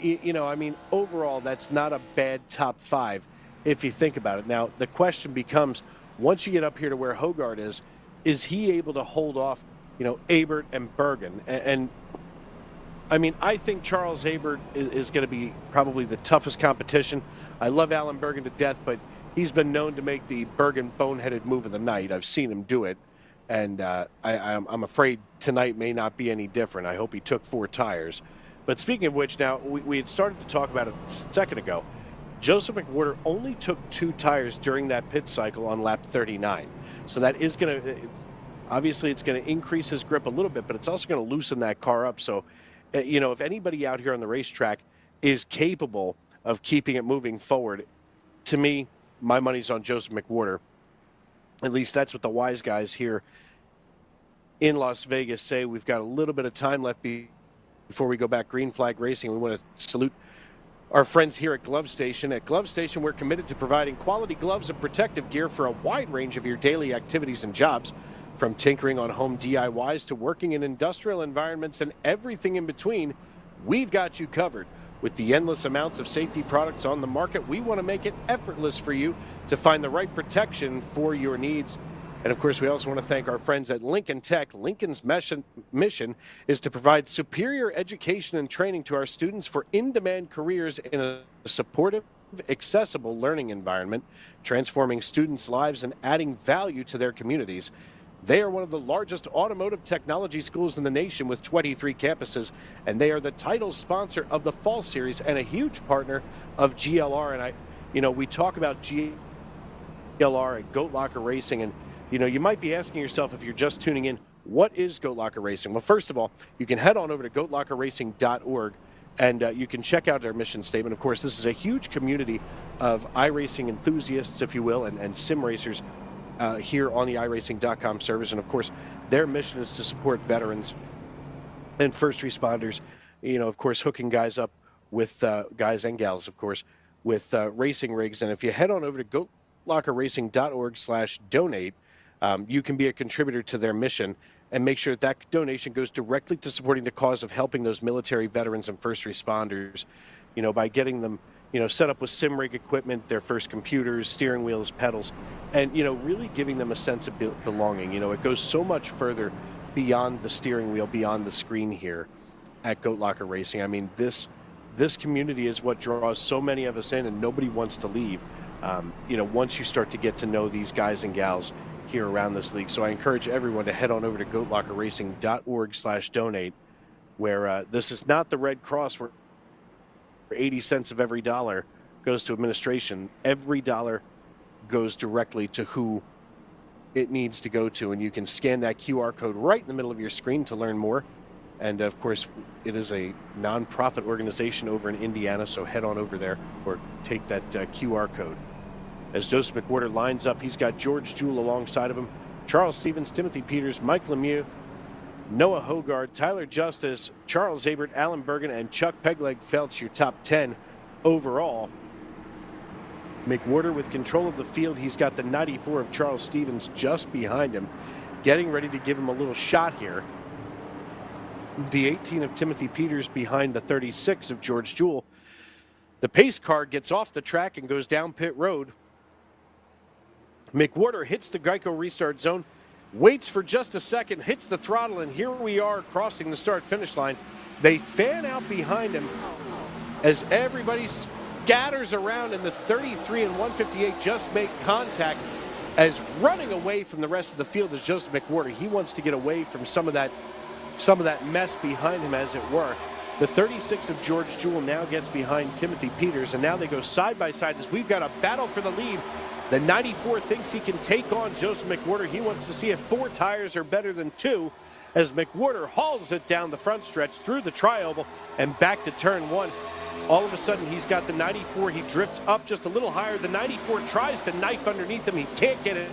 overall, that's not a bad top 5 if you think about it. Now, the question becomes, once you get up here to where Hogarth is he able to hold off, Abert and Bergen? And I think Charles Abert is going to be probably the toughest competition. I love Alan Bergen to death, but he's been known to make the Bergen boneheaded move of the night. I've seen him do it. And I'm afraid tonight may not be any different. I hope he took 4 tires. But speaking of which, now, we had started to talk about it a second ago. Joseph McWhorter only took 2 tires during that pit cycle on lap 39. So that is going to, obviously, it's going to increase his grip a little bit, but it's also going to loosen that car up. So, if anybody out here on the racetrack is capable of keeping it moving forward, to me, my money's on Joseph McWhorter. At least that's what the wise guys here in Las Vegas say. We've got a little bit of time left before we go back green flag racing. We want to salute our friends here at Glove Station. At Glove Station, we're committed to providing quality gloves and protective gear for a wide range of your daily activities and jobs. From tinkering on home DIYs to working in industrial environments and everything in between, we've got you covered. With the endless amounts of safety products on the market, we want to make it effortless for you to find the right protection for your needs. And of course, we also want to thank our friends at Lincoln Tech. Lincoln's mission is to provide superior education and training to our students for in-demand careers in a supportive, accessible learning environment, transforming students' lives and adding value to their communities. They are one of the largest automotive technology schools in the nation with 23 campuses, and they are the title sponsor of the Fall Series and a huge partner of GLR. And we talk about GLR at Goat Locker Racing, and you might be asking yourself, if you're just tuning in, what is Goat Locker Racing? Well, first of all, you can head on over to goatlockerracing.org and you can check out their mission statement. Of course, this is a huge community of iRacing enthusiasts, if you will, and sim racers here on the iRacing.com service. And of course, their mission is to support veterans and first responders, of course, hooking guys up with guys and gals, of course, with racing rigs. And if you head on over to goatlockerracing.org/donate, you can be a contributor to their mission and make sure that donation goes directly to supporting the cause of helping those military veterans and first responders, by getting them, set up with sim rig equipment, their first computers, steering wheels, pedals, and, really giving them a sense of belonging. It goes so much further beyond the steering wheel, beyond the screen here at Goat Locker Racing. I mean, this community is what draws so many of us in, and nobody wants to leave, once you start to get to know these guys and gals here around this league. So I encourage everyone to head on over to goatlockerracing.org/donate, where this is not the Red Cross where 80 cents of every dollar goes to administration. Every dollar goes directly to who it needs to go to, and you can scan that QR code right in the middle of your screen to learn more. And of course, it is a non-profit organization over in Indiana, so head on over there or take that QR code. As Joseph McWhorter lines up, he's got George Jewell alongside of him, Charles Stevens, Timothy Peters, Mike Lemieux, Noah Hogard, Tyler Justice, Charles Abert, Alan Bergen, and Chuck Pegleg Felch, your top 10 overall. McWhorter with control of the field. He's got the 94 of Charles Stevens just behind him, getting ready to give him a little shot here. The 18 of Timothy Peters behind the 36 of George Jewell. The pace car gets off the track and goes down pit road. McWhorter hits the Geico restart zone, waits for just a second, hits the throttle, and here we are crossing the start-finish line. They fan out behind him as everybody scatters around, and the 33 and 158 just make contact as running away from the rest of the field is Joseph McWhorter. He wants to get away from some of that mess behind him, as it were. The 36 of George Jewell now gets behind Timothy Peters, and now they go side by side as we've got a battle for the lead. The 94 thinks he can take on Joseph McWhorter. He wants to see if 4 tires are better than 2 as McWhorter hauls it down the front stretch through the tri-oval and back to turn 1. All of a sudden, he's got the 94. He drifts up just a little higher. The 94 tries to knife underneath him. He can't get it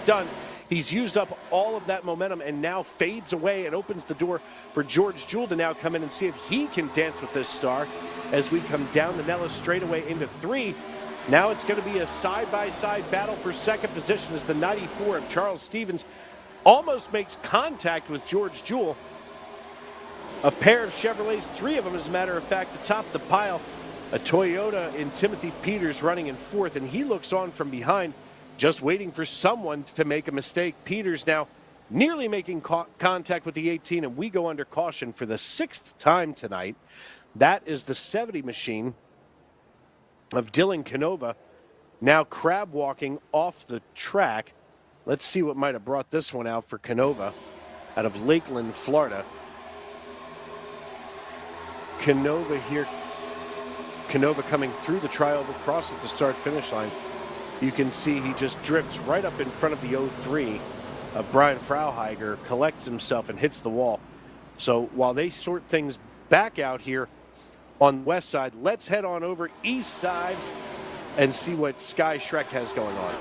done. He's used up all of that momentum and now fades away and opens the door for George Jewell to now come in and see if he can dance with this star as we come down the Nellis straightaway into 3. Now it's going to be a side-by-side battle for second position as the 94 of Charles Stevens almost makes contact with George Jewell. A pair of Chevrolets, 3 of them as a matter of fact, atop the pile. A Toyota in Timothy Peters running in 4th, and he looks on from behind, just waiting for someone to make a mistake. Peters now nearly making contact with the 18, and we go under caution for the 6th time tonight. That is the 70 machine of Dylan Canova, now crab walking off the track. Let's see what might have brought this one out for Canova out of Lakeland, Florida. Canova here. Canova coming through the tri-oval, crosses the start-finish line. You can see he just drifts right up in front of the 03 of Brian Frauheiger, collects himself and hits the wall. So while they sort things back out here on the west side, let's head on over east side and see what Sky Shrek has going on.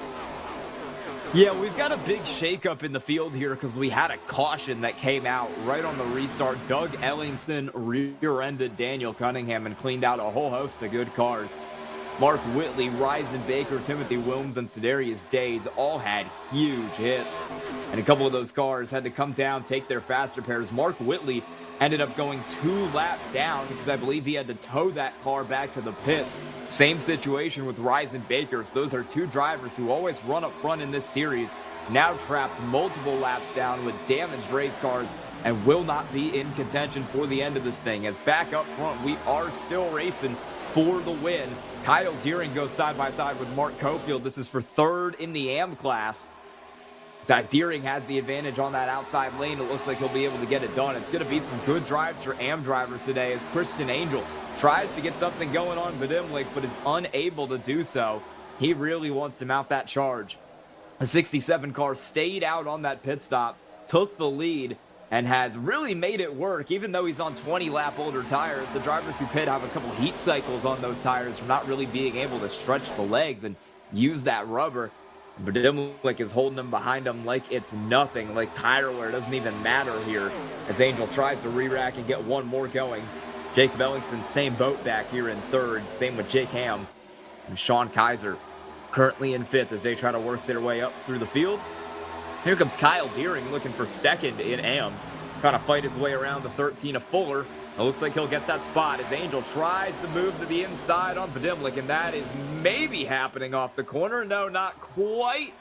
Yeah, we've got a big shakeup in the field here because we had a caution that came out right on the restart. Doug Ellingson rear-ended Daniel Cunningham and cleaned out a whole host of good cars. Mark Whitley, Ryzen Baker, Timothy Williams, and Cedarius Days all had huge hits. And a couple of those cars had to come down, take their faster pairs. Mark Whitley ended up going 2 laps down because I believe he had to tow that car back to the pit. Same situation with Ryzen Baker. So those are 2 drivers who always run up front in this series, now trapped multiple laps down with damaged race cars and will not be in contention for the end of this thing. As back up front, we are still racing for the win. Kyle Deering goes side by side with Mark Cofield. This is for 3rd in the AM class. That Deering has the advantage on that outside lane. It looks like he'll be able to get it done. It's going to be some good drives for AM drivers today as Christian Angel tries to get something going on Badimlik, but is unable to do so. He really wants to mount that charge. The 67 car stayed out on that pit stop, took the lead, and has really made it work. Even though he's on 20-lap older tires, the drivers who pit have a couple heat cycles on those tires for not really being able to stretch the legs and use that rubber. Badimlik is holding him behind him like it's nothing, like tire wear doesn't even matter here as Angel tries to re-rack and get one more going. Jacob Ellingson, same boat back here in 3rd. Same with Jake Ham and Sean Kaiser currently in 5th as they try to work their way up through the field. Here comes Kyle Deering looking for second in AM. Trying to fight his way around the 13 of Fuller. It looks like he'll get that spot as Angel tries to move to the inside on Podimlik, and that is maybe happening off the corner. No, not quite.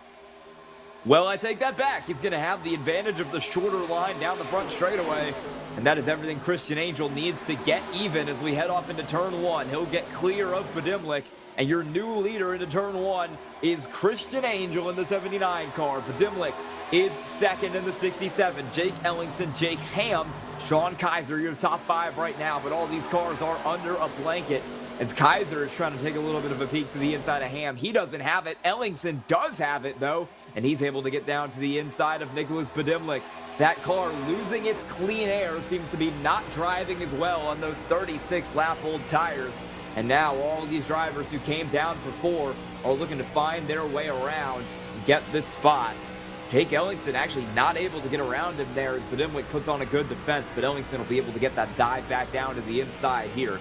Well, I take that back. He's going to have the advantage of the shorter line down the front straightaway. And that is everything Christian Angel needs to get even as we head off into turn one. He'll get clear of Podimlik. And your new leader into turn one is Christian Angel in the 79 car. Podimlik is second in the 67. Jake Ellingson, Jake Ham, Sean Kaiser, your top five right now. But all these cars are under a blanket as Kaiser is trying to take a little bit of a peek to the inside of Ham. He doesn't have it. Ellingson does have it, though. And he's able to get down to the inside of Nicholas Podimlik. That car losing its clean air seems to be not driving as well on those 36-lap-old tires. And now all of these drivers who came down for 4 are looking to find their way around and get this spot. Jake Ellingson actually not able to get around him there as Podimlik puts on a good defense, but Ellingson will be able to get that dive back down to the inside here.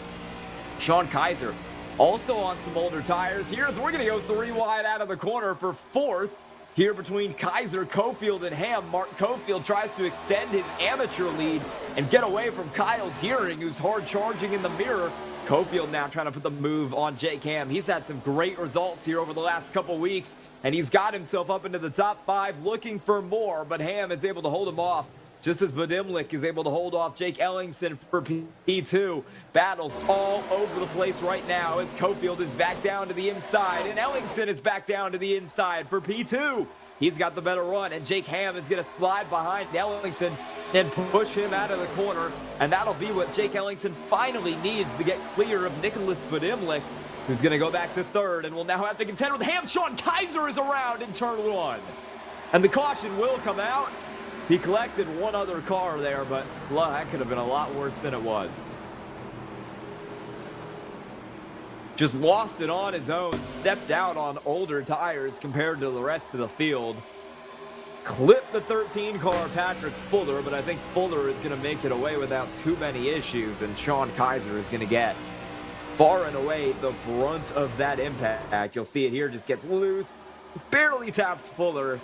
Sean Kaiser also on some older tires here as we're going to go 3 wide out of the corner for 4th. Here between Kaiser, Cofield, and Ham, Mark Cofield tries to extend his amateur lead and get away from Kyle Deering, who's hard charging in the mirror. Cofield now trying to put the move on Jake Ham. He's had some great results here over the last couple weeks, and he's got himself up into the top 5 looking for more, but Ham is able to hold him off, just as Podimlik is able to hold off Jake Ellingson for P2. Battles all over the place right now as Cofield is back down to the inside, and Ellingson is back down to the inside for P2. He's got the better run, and Jake Ham is going to slide behind Ellingson and push him out of the corner, and that'll be what Jake Ellingson finally needs to get clear of Nicholas Podimlik, who's going to go back to 3rd, and will now have to contend with Ham. Sean Kaiser is around in turn 1, and the caution will come out. He collected one other car there, but well, that could have been a lot worse than it was. Just lost it on his own, stepped out on older tires compared to the rest of the field. Clipped the 13 car, Patrick Fuller, but I think Fuller is going to make it away without too many issues, and Sean Kaiser is going to get far and away the brunt of that impact. You'll see it here, just gets loose, barely taps Fuller,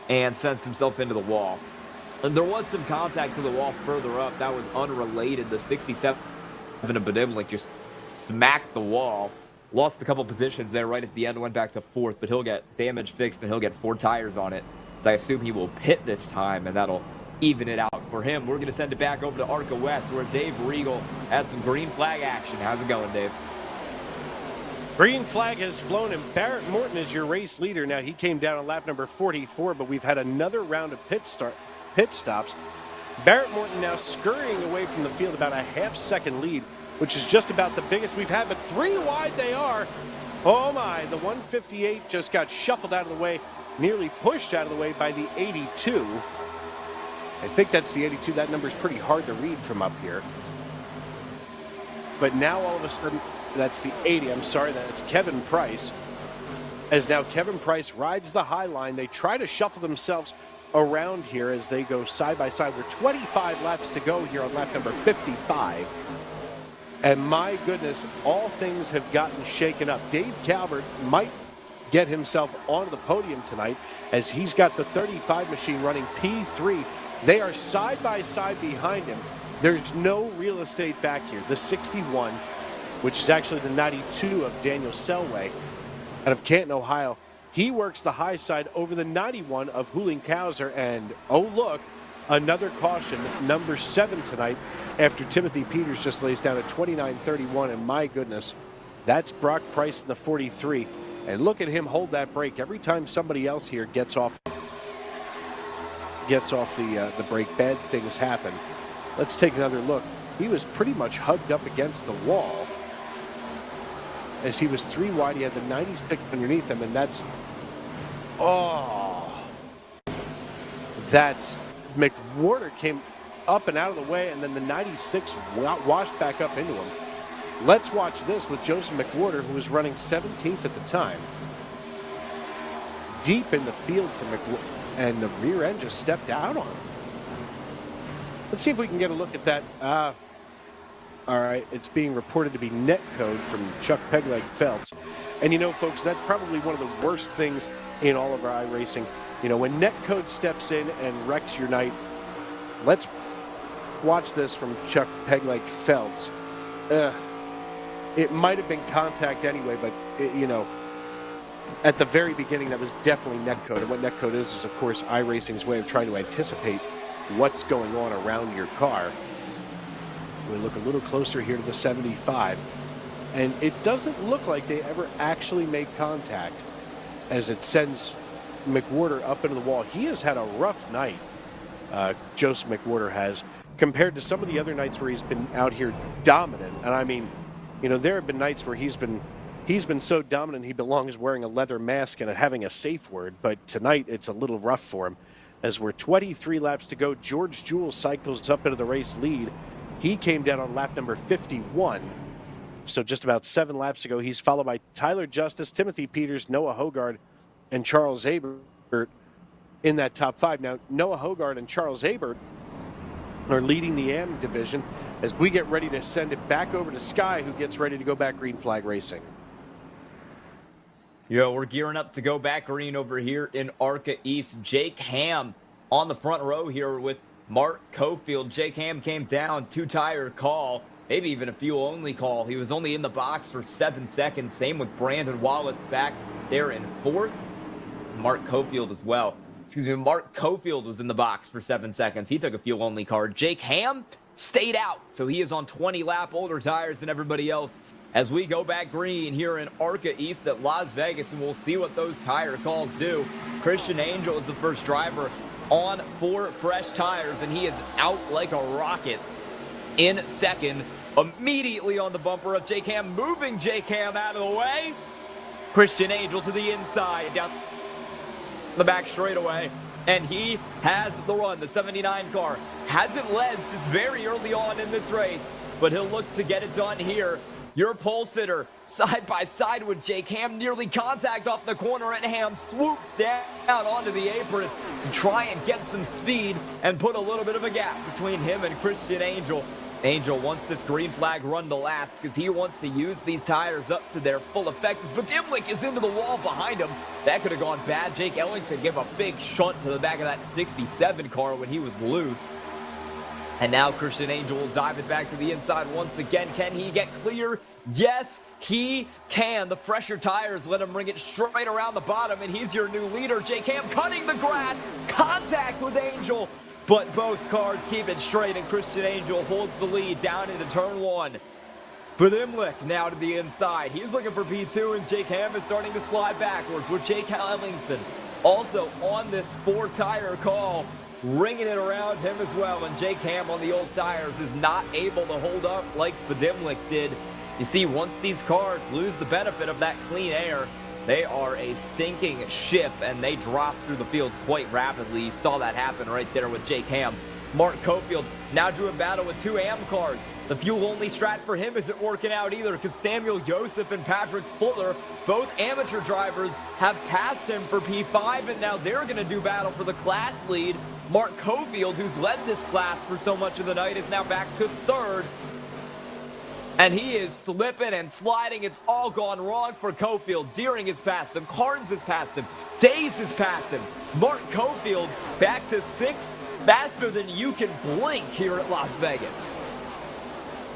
and sends himself into the wall. And there was some contact to the wall further up. That was unrelated. The 67 of Podimlik just smacked the wall. Lost a couple positions there right at the end. Went back to 4th, but he'll get damage fixed and he'll get 4 tires on it. So I assume he will pit this time, and that'll even it out for him. We're going to send it back over to ARCA West where Dave Regal has some green flag action. How's it going, Dave? Green flag has flown, and Barrett Morton is your race leader. Now, he came down on lap number 44, but we've had another round of pit stops. Barrett Morton now scurrying away from the field, about a half-second lead, which is just about the biggest we've had, but 3 wide they are. Oh my, the 158 just got shuffled out of the way, nearly pushed out of the way by the 82. I think that's the 82. That number is pretty hard to read from up here. But now all of a sudden, that's the 80. I'm sorry, that's Kevin Price. As now Kevin Price rides the high line. They try to shuffle themselves around here as they go side by side. We're 25 laps to go here on lap number 55. And my goodness, all things have gotten shaken up. Dave Calvert might get himself onto the podium tonight as he's got the 35 machine running P3. They are side by side behind him. There's no real estate back here. The 61, which is actually the 92 of Daniel Selway out of Canton, Ohio. He works the high side over the 91 of Huling Kauser, and oh look, another caution, number 7 tonight, after Timothy Peters just lays down a 29.31, and my goodness, that's Brock Price in the 43. And look at him hold that brake every time somebody else here gets off the brake. Bad things happen. Let's take another look. He was pretty much hugged up against the wall as he was 3 wide. He had the 96 underneath him, and that's McWhorter came up and out of the way, and then the 96 washed back up into him. Let's watch this with Joseph McWhorter, who was running 17th at the time. Deep in the field for McWhorter, and the rear end just stepped out on him. Let's see if we can get a look at that. All right, it's being reported to be net code from Chuck Pegleg Feltz. And you know, folks, that's probably one of the worst things in all of our iRacing You know, when Netcode steps in and wrecks your night, let's watch this from Chuck Peg-Leg Felts. It might have been contact anyway, but, you know, at the very beginning, that was definitely netcode. And what netcode is, of course, iRacing's way of trying to anticipate what's going on around your car. We look a little closer here to the 75. And it doesn't look like they ever actually made contact as it sends McWhorter up into the wall. He has had a rough night, Joseph McWhorter has, compared to some of the other nights where he's been out here dominant. And I mean, you know, there have been nights where he's been so dominant he belongs wearing a leather mask and having a safe word, but tonight it's a little rough for him. As we're 23 laps to go, George Jewell cycles up into the race lead. He came down on lap number 51. So just about 7 laps ago, he's followed by Tyler Justice, Timothy Peters, Noah Hogard, and Charles Abert in that top 5. Now, Noah Hogard and Charles Abert are leading the AM division as we get ready to send it back over to Sky, who gets ready to go back green flag racing. Yo, we're gearing up to go back green over here in ARCA East. Jake Ham on the front row here with Mark Cofield. Jake Ham came down, 2-tire call, maybe even a fuel-only call. He was only in the box for 7 seconds. Same with Brandon Wallace back there in 4th. Mark Cofield as well. Excuse me, Mark Cofield was in the box for 7 seconds. He took a fuel-only card. Jake Ham stayed out, so he is on 20-lap older tires than everybody else as we go back green here in ARCA East at Las Vegas, and we'll see what those tire calls do. Christian Angel is the first driver on 4 fresh tires, and he is out like a rocket in second, immediately on the bumper of Jake Ham, moving Jake Ham out of the way. Christian Angel to the inside, down the back straightaway, and he has the run. The 79 car hasn't led since very early on in this race, but he'll look to get it done here. Your pole sitter side by side with Jake Ham, nearly contact off the corner, and Ham swoops down onto the apron to try and get some speed and put a little bit of a gap between him and Christian Angel. Angel wants this green flag run to last because he wants to use these tires up to their full effect. But Dimlick is into the wall behind him. That could have gone bad. Jake Ellington gave a big shunt to the back of that 67 car when he was loose. And now Christian Angel will dive it back to the inside once again. Can he get clear? Yes, he can. The fresher tires let him bring it straight around the bottom, and he's your new leader. Jake Ham cutting the grass. Contact with Angel. But both cars keep it straight, and Christian Angel holds the lead down into turn 1. Budimlik now to the inside. He's looking for P2, and Jake Ham is starting to slide backwards with Jake Ellingson also on this 4-tire call, ringing it around him as well. And Jake Ham on the old tires is not able to hold up like Budimlik did. You see, once these cars lose the benefit of that clean air, they are a sinking ship, and they drop through the field quite rapidly. You saw that happen right there with Jake Ham. Mark Cofield now doing battle with 2 AM cars. The fuel-only strat for him isn't working out either because Samuel Joseph and Patrick Fuller, both amateur drivers, have passed him for P5, and now they're going to do battle for the class lead. Mark Cofield, who's led this class for so much of the night, is now back to 3rd. And he is slipping and sliding. It's all gone wrong for Cofield. Deering has passed him. Carnes has passed him. Days has passed him. Mark Cofield back to 6th, faster than you can blink here at Las Vegas.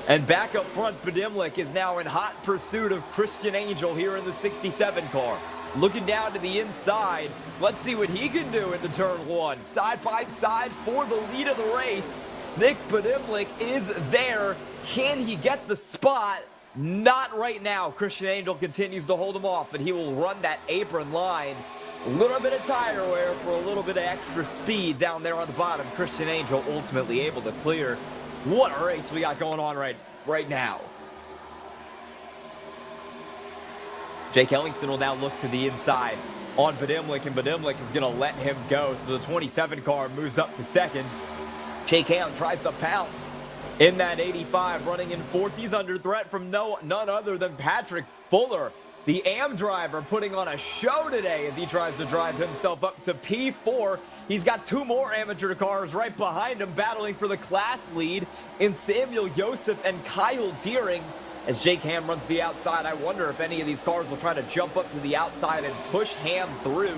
And back up front, Budimlik is now in hot pursuit of Christian Angel here in the 67 car. Looking down to the inside. Let's see what he can do into turn 1. Side by side for the lead of the race. Nick Budimlik is there. Can he get the spot? Not right now. Christian Angel continues to hold him off, but he will run that apron line. A little bit of tire wear for a little bit of extra speed down there on the bottom. Christian Angel ultimately able to clear. What a race we got going on right now. Jake Ellingson will now look to the inside on Budimlik, and Budimlik is going to let him go. So the 27 car moves up to 2nd. Jake Ham tries to pounce in that 85, running in 4th. He's under threat from none other than Patrick Fuller, the AM driver, putting on a show today as he tries to drive himself up to P4. He's got 2 more amateur cars right behind him battling for the class lead in Samuel Joseph and Kyle Deering. As Jake Ham runs the outside, I wonder if any of these cars will try to jump up to the outside and push Ham through.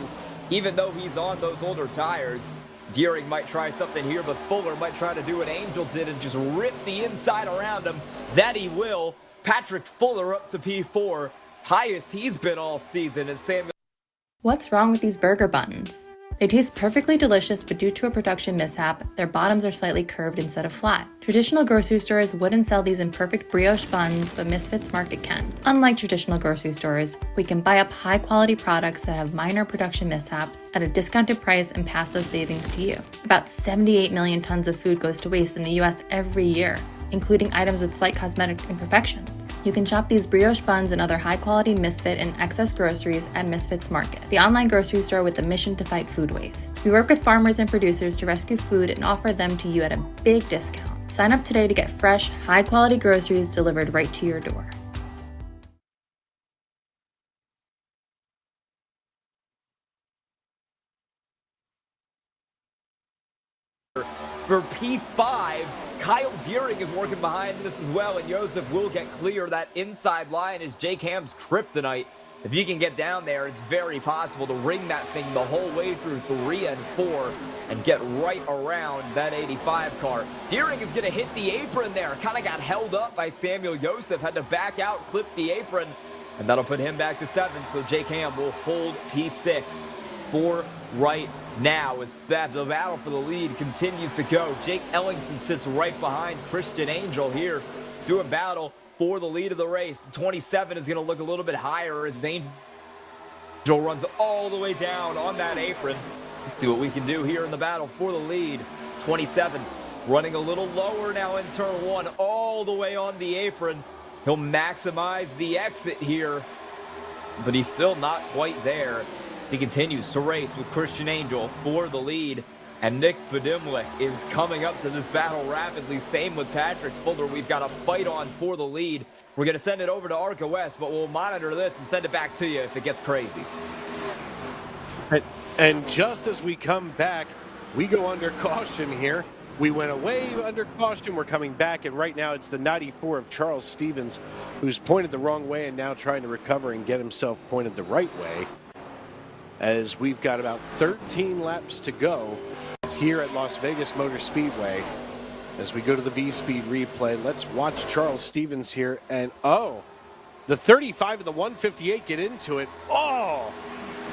even though he's on those older tires. Deering might try something here, but Fuller might try to do what Angel did and just rip the inside around him. That he will. Patrick Fuller up to P4. Highest he's been all season as Samuel. What's wrong with these burger buns? They taste perfectly delicious, but due to a production mishap, their bottoms are slightly curved instead of flat. Traditional grocery stores wouldn't sell these in perfect brioche buns, but Misfits Market can. Unlike traditional grocery stores, we can buy up high-quality products that have minor production mishaps at a discounted price and pass those savings to you. About 78 million tons of food goes to waste in the US every year, including items with slight cosmetic imperfections. You can shop these brioche buns and other high-quality Misfit and excess groceries at Misfits Market, the online grocery store with the mission to fight food waste. We work with farmers and producers to rescue food and offer them to you at a big discount. Sign up today to get fresh, high-quality groceries delivered right to your door. For P5, Kyle Deering is working behind this as well, and Joseph will get clear. That inside line is Jake Ham's kryptonite. If you can get down there, it's very possible to ring that thing the whole way through 3 and 4 and get right around that 85 car. Deering is going to hit the apron there. Kind of got held up by Samuel Joseph. Had to back out, clip the apron, and that'll put him back to 7. So Jake Ham will hold P6 for right now as the battle for the lead continues to go. Jake Ellingson sits right behind Christian Angel here doing battle for the lead of the race. 27 is going to look a little bit higher as Angel runs all the way down on that apron. Let's see what we can do here in the battle for the lead. 27 running a little lower now in turn 1, all the way on the apron. He'll maximize the exit here, but he's still not quite there. He continues to race with Christian Angel for the lead, and Nick Badimlik is coming up to this battle rapidly. Same with Patrick Fuller. We've got a fight on for the lead. We're going to send it over to Arca West, but we'll monitor this and send it back to you if it gets crazy. And just as we come back, we go under caution here. We went away under caution. We're coming back, and right now it's the 94 of Charles Stevens who's pointed the wrong way and now trying to recover and get himself pointed the right way, as we've got about 13 laps to go here at Las Vegas Motor Speedway. As we go to the V-Speed replay, let's watch Charles Stevens here. And, oh, the 35 and the 158 get into it. Oh,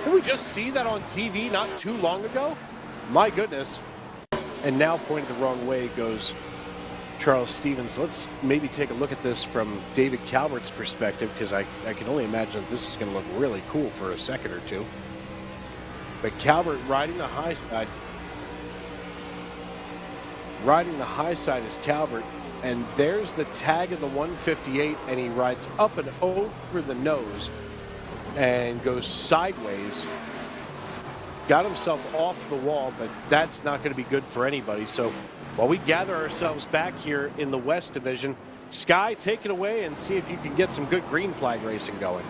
did we just see that on TV not too long ago? My goodness. And now pointed the wrong way goes Charles Stevens. Let's maybe take a look at this from David Calvert's perspective, because I can only imagine that this is going to look really cool for a second or two. But Calvert riding the high side. Riding the high side is Calvert. And there's the tag of the 158, and he rides up and over the nose and goes sideways. Got himself off the wall, but that's not going to be good for anybody. So while we gather ourselves back here in the West Division, Sky, take it away and see if you can get some good green flag racing going.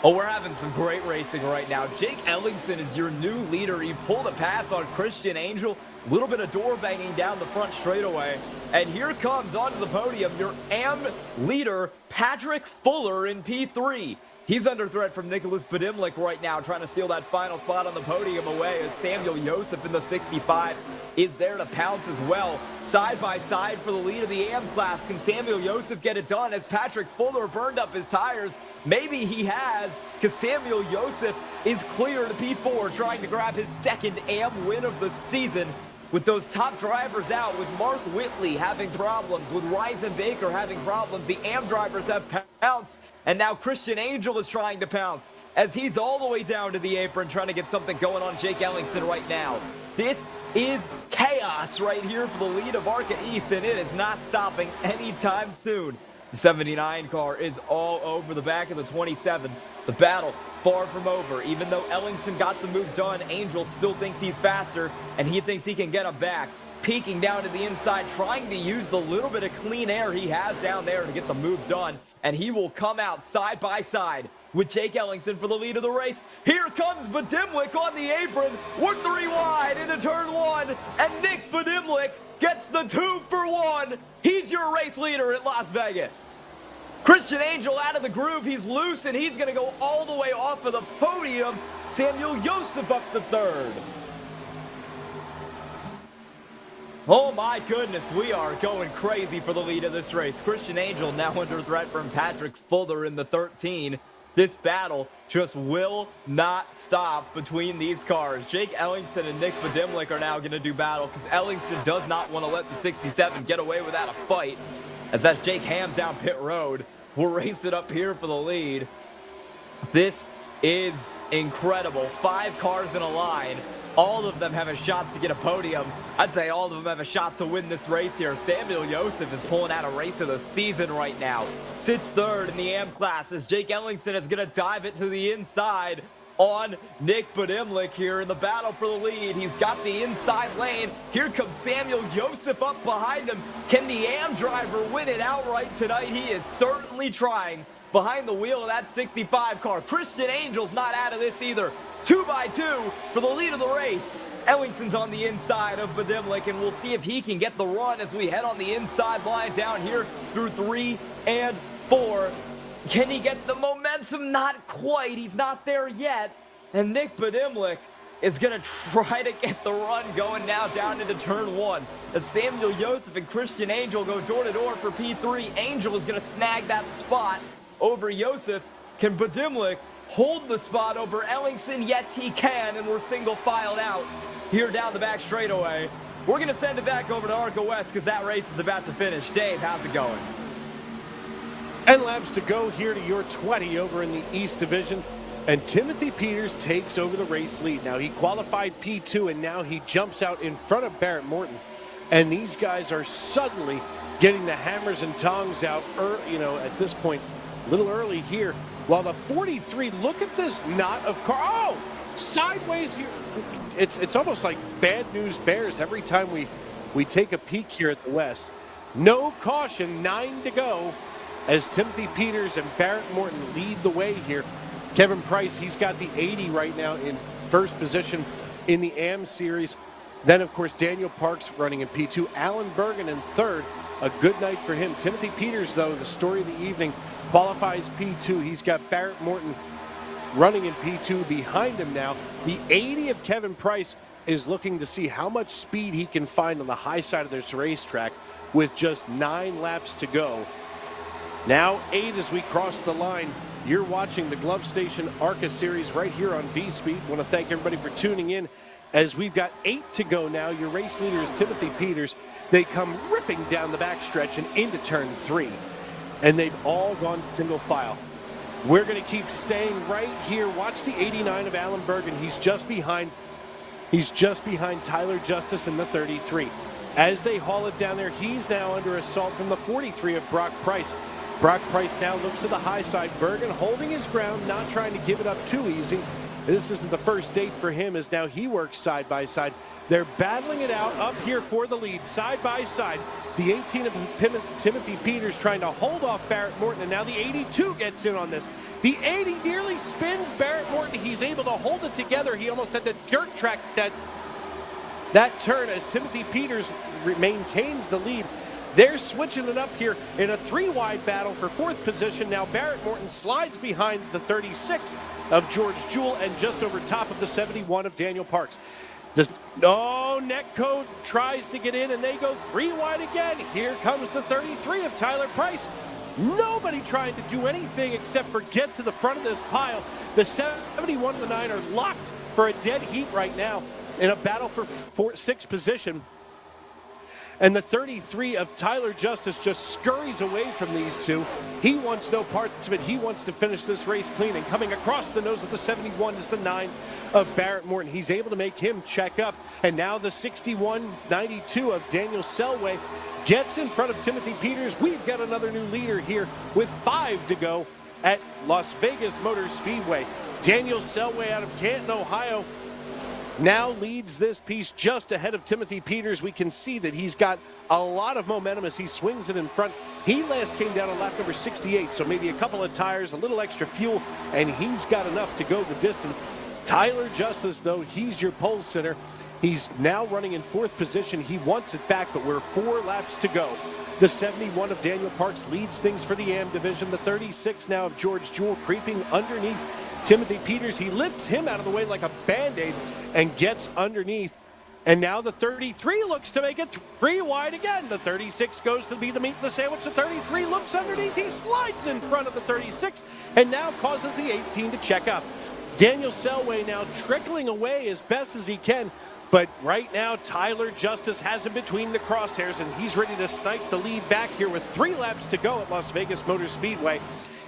Oh, we're having some great racing right now. Jake Ellingson is your new leader. He pulled a pass on Christian Angel. A little bit of door banging down the front straightaway. And here comes onto the podium your AM leader, Patrick Fuller in P3. He's under threat from Nicholas Badimlik right now, trying to steal that final spot on the podium away, as Samuel Joseph in the 65 is there to pounce as well. Side by side for the lead of the AM class. Can Samuel Joseph get it done as Patrick Fuller burned up his tires? Maybe he has, because Samuel Joseph is clear to P4, trying to grab his second AM win of the season. With those top drivers out, with Mark Whitley having problems, with Ryzen Baker having problems, the AM drivers have pounced, and now Christian Angel is trying to pounce as he's all the way down to the apron trying to get something going on Jake Ellingson right now. This is chaos right here for the lead of Arca East, and it is not stopping anytime soon. The 79 car is all over the back of the 27. The battle far from over. Even though Ellingson got the move done, Angel still thinks he's faster, and he thinks he can get him back. Peeking down to the inside, trying to use the little bit of clean air he has down there to get the move done, and he will come out side by side with Jake Ellingson for the lead of the race. Here comes Badimlik on the apron. We're 3 wide into turn 1, and Nick Badimlik gets the 2 for 1. He's your race leader at Las Vegas. Christian Angel out of the groove. He's loose, and he's going to go all the way off of the podium. Samuel Joseph up the third. Oh my goodness, we are going crazy for the lead of this race. Christian Angel now under threat from Patrick Fuller in the 13. This battle just will not stop between these cars. Jake Ellingson and Nick Badimlik are now going to do battle because Ellingson does not want to let the 67 get away without a fight. As that's Jake Ham down pit road. We'll race it up here for the lead. This is incredible. 5 cars in a line. All of them have a shot to get a podium. I'd say all of them have a shot to win this race here. Samuel Joseph is pulling out a race of the season right now. Sits third in the AM class as Jake Ellingson is going to dive it to the inside on Nick Badimlik here in the battle for the lead. He's got the inside lane. Here comes Samuel Joseph up behind him. Can the AM driver win it outright tonight? He is certainly trying behind the wheel of that 65 car. Christian Angel's not out of this either. 2x2 for the lead of the race. Ellingson's on the inside of Badimlik, and we'll see if he can get the run as we head on the inside line down here through 3 and 4. Can he get the momentum? Not quite. He's not there yet. And Nick Badimlik is going to try to get the run going now down into turn 1. As Samuel Joseph and Christian Angel go door to door for P3. Angel is going to snag that spot over Joseph. Can Badimlik hold the spot over Ellingson? Yes, he can, and we're single filed out here down the back straightaway. We're going to send it back over to ARCA West because that race is about to finish. Dave, how's it going? And laps to go here to your 20 over in the East Division. And Timothy Peters takes over the race lead. Now, he qualified P2, and now he jumps out in front of Barrett Morton. And these guys are suddenly getting the hammers and tongs out, at this point, a little early here. While the 43, look at this knot of car. Oh, sideways here. It's almost like bad news bears every time we take a peek here at the West. No caution, 9 to go as Timothy Peters and Barrett Morton lead the way here. Kevin Price, he's got the 80 right now in first position in the AM series. Then, of course, Daniel Parks running in P2. Alan Bergen in third. A good night for him. Timothy Peters, though, the story of the evening, qualifies P2. He's got Barrett Morton running in P2 behind him now. The 80 of Kevin Price is looking to see how much speed he can find on the high side of this racetrack with just 9 laps to go. Now 8 as we cross the line. You're watching the Glove Station ARCA Series right here on V-Speed. Want to thank everybody for tuning in as we've got 8 to go now. Your race leader is Timothy Peters. They come ripping down the backstretch and into turn 3. And they've all gone single file. We're going to keep staying right here. Watch the 89 of Alan Bergen. He's just behind Tyler Justice in the 33. As they haul it down there, he's now under assault from the 43 of Brock Price. Brock Price now looks to the high side. Bergen holding his ground, not trying to give it up too easy. This isn't the first date for him as now he works side by side. They're battling it out up here for the lead, side by side. The 18 of Timothy Peters trying to hold off Barrett Morton, and now the 82 gets in on this. The 80 nearly spins Barrett Morton. He's able to hold it together. He almost had to dirt track that turn as Timothy Peters maintains the lead. They're switching it up here in a 3-wide battle for 4th position. Now Barrett Morton slides behind the 36 of George Jewell and just over top of the 71 of Daniel Parks. Netco tries to get in, and they go 3 wide again. Here comes the 33 of Tyler Price. Nobody trying to do anything except for get to the front of this pile. The 71 and the 9 are locked for a dead heat right now in a battle for 6th position. And the 33 of Tyler Justice just scurries away from these two. He wants no parts of it. He wants to finish this race clean. And coming across the nose of the 71 is the 9 of Barrett Morton. He's able to make him check up. And now the 61-92 of Daniel Selway gets in front of Timothy Peters. We've got another new leader here with 5 to go at Las Vegas Motor Speedway. Daniel Selway out of Canton, Ohio, now leads this piece just ahead of Timothy Peters. We can see that he's got a lot of momentum as he swings it in front. He last came down on lap number 68, so maybe a couple of tires, a little extra fuel, and he's got enough to go the distance. Tyler Justice, though, he's your pole sitter. He's now running in 4th position. He wants it back, but we're 4 laps to go. The 71 of Daniel Parks leads things for the AM division. The 36 now of George Jewell creeping underneath Timothy Peters. He lifts him out of the way like a Band-Aid and gets underneath. And now the 33 looks to make it 3 wide again. The 36 goes to be the meat of the sandwich. The 33 looks underneath. He slides in front of the 36 and now causes the 18 to check up. Daniel Selway now trickling away as best as he can. But right now, Tyler Justice has him between the crosshairs, and he's ready to snipe the lead back here with 3 laps to go at Las Vegas Motor Speedway.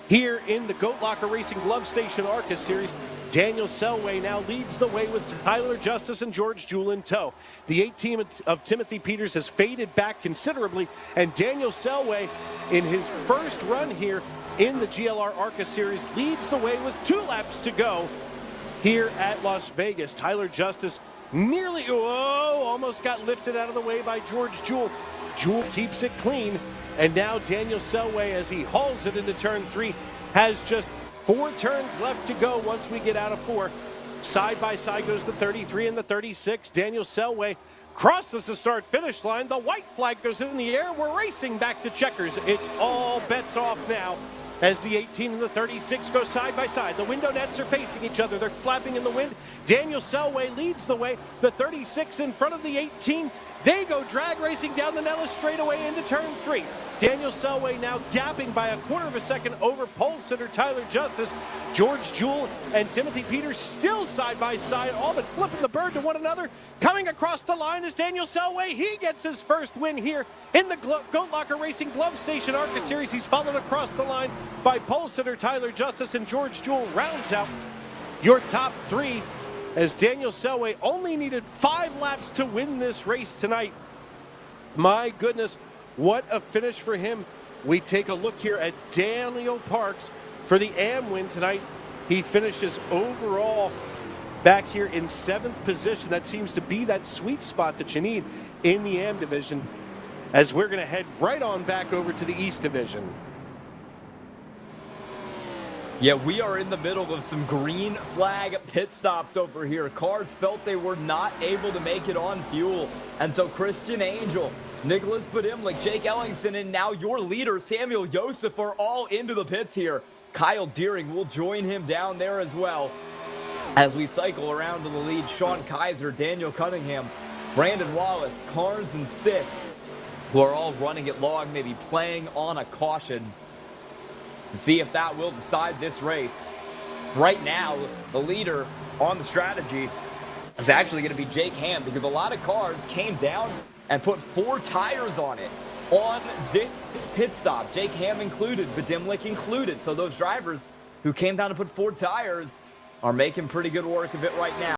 Here in the Goat Locker Racing Glove Station ARCA Series, Daniel Selway now leads the way with Tyler Justice and George Jewell in tow. The 8 team of Timothy Peters has faded back considerably, and Daniel Selway, in his first run here in the GLR ARCA Series, leads the way with 2 laps to go here at Las Vegas. Tyler Justice nearly, almost got lifted out of the way by George Jewell. Jewell keeps it clean, and now Daniel Selway, as he hauls it into turn 3, has just 4 turns left to go once we get out of 4. Side by side goes the 33 and the 36. Daniel Selway crosses the start-finish line. The white flag goes in the air. We're racing back to checkers. It's all bets off now as the 18 and the 36 go side by side. The window nets are facing each other. They're flapping in the wind. Daniel Selway leads the way. The 36 in front of the 18. They go drag racing down the Nellis straightaway into turn 3. Daniel Selway now gapping by 1/4 of a second over pole sitter Tyler Justice. George Jewell and Timothy Peters still side by side, all but flipping the bird to one another. Coming across the line is Daniel Selway. He gets his first win here in the Goat Locker Racing Glove Station ARCA Series. He's followed across the line by pole sitter Tyler Justice, and George Jewell rounds out your top 3, as Daniel Selway only needed 5 laps to win this race tonight. My goodness, what a finish for him. We take a look here at Daniel Parks for the AM win tonight. He finishes overall back here in 7th position. That seems to be that sweet spot that you need in the AM division, as we're going to head right on back over to the East division. Yeah, we are in the middle of some green flag pit stops over here. Cars felt they were not able to make it on fuel. And so Christian Angel, Nicholas Budimlik, Jake Ellingston, and now your leader, Samuel Joseph, are all into the pits here. Kyle Deering will join him down there as well. As we cycle around to the lead, Sean Kaiser, Daniel Cunningham, Brandon Wallace, Carnes, and Sis, who are all running it long, maybe playing on a caution to see if that will decide this race. Right now, the leader on the strategy is actually going to be Jake Ham, because a lot of cars came down and put 4 tires on it on this pit stop. Jake Ham included, Budimlik included. So those drivers who came down to put 4 tires are making pretty good work of it right now.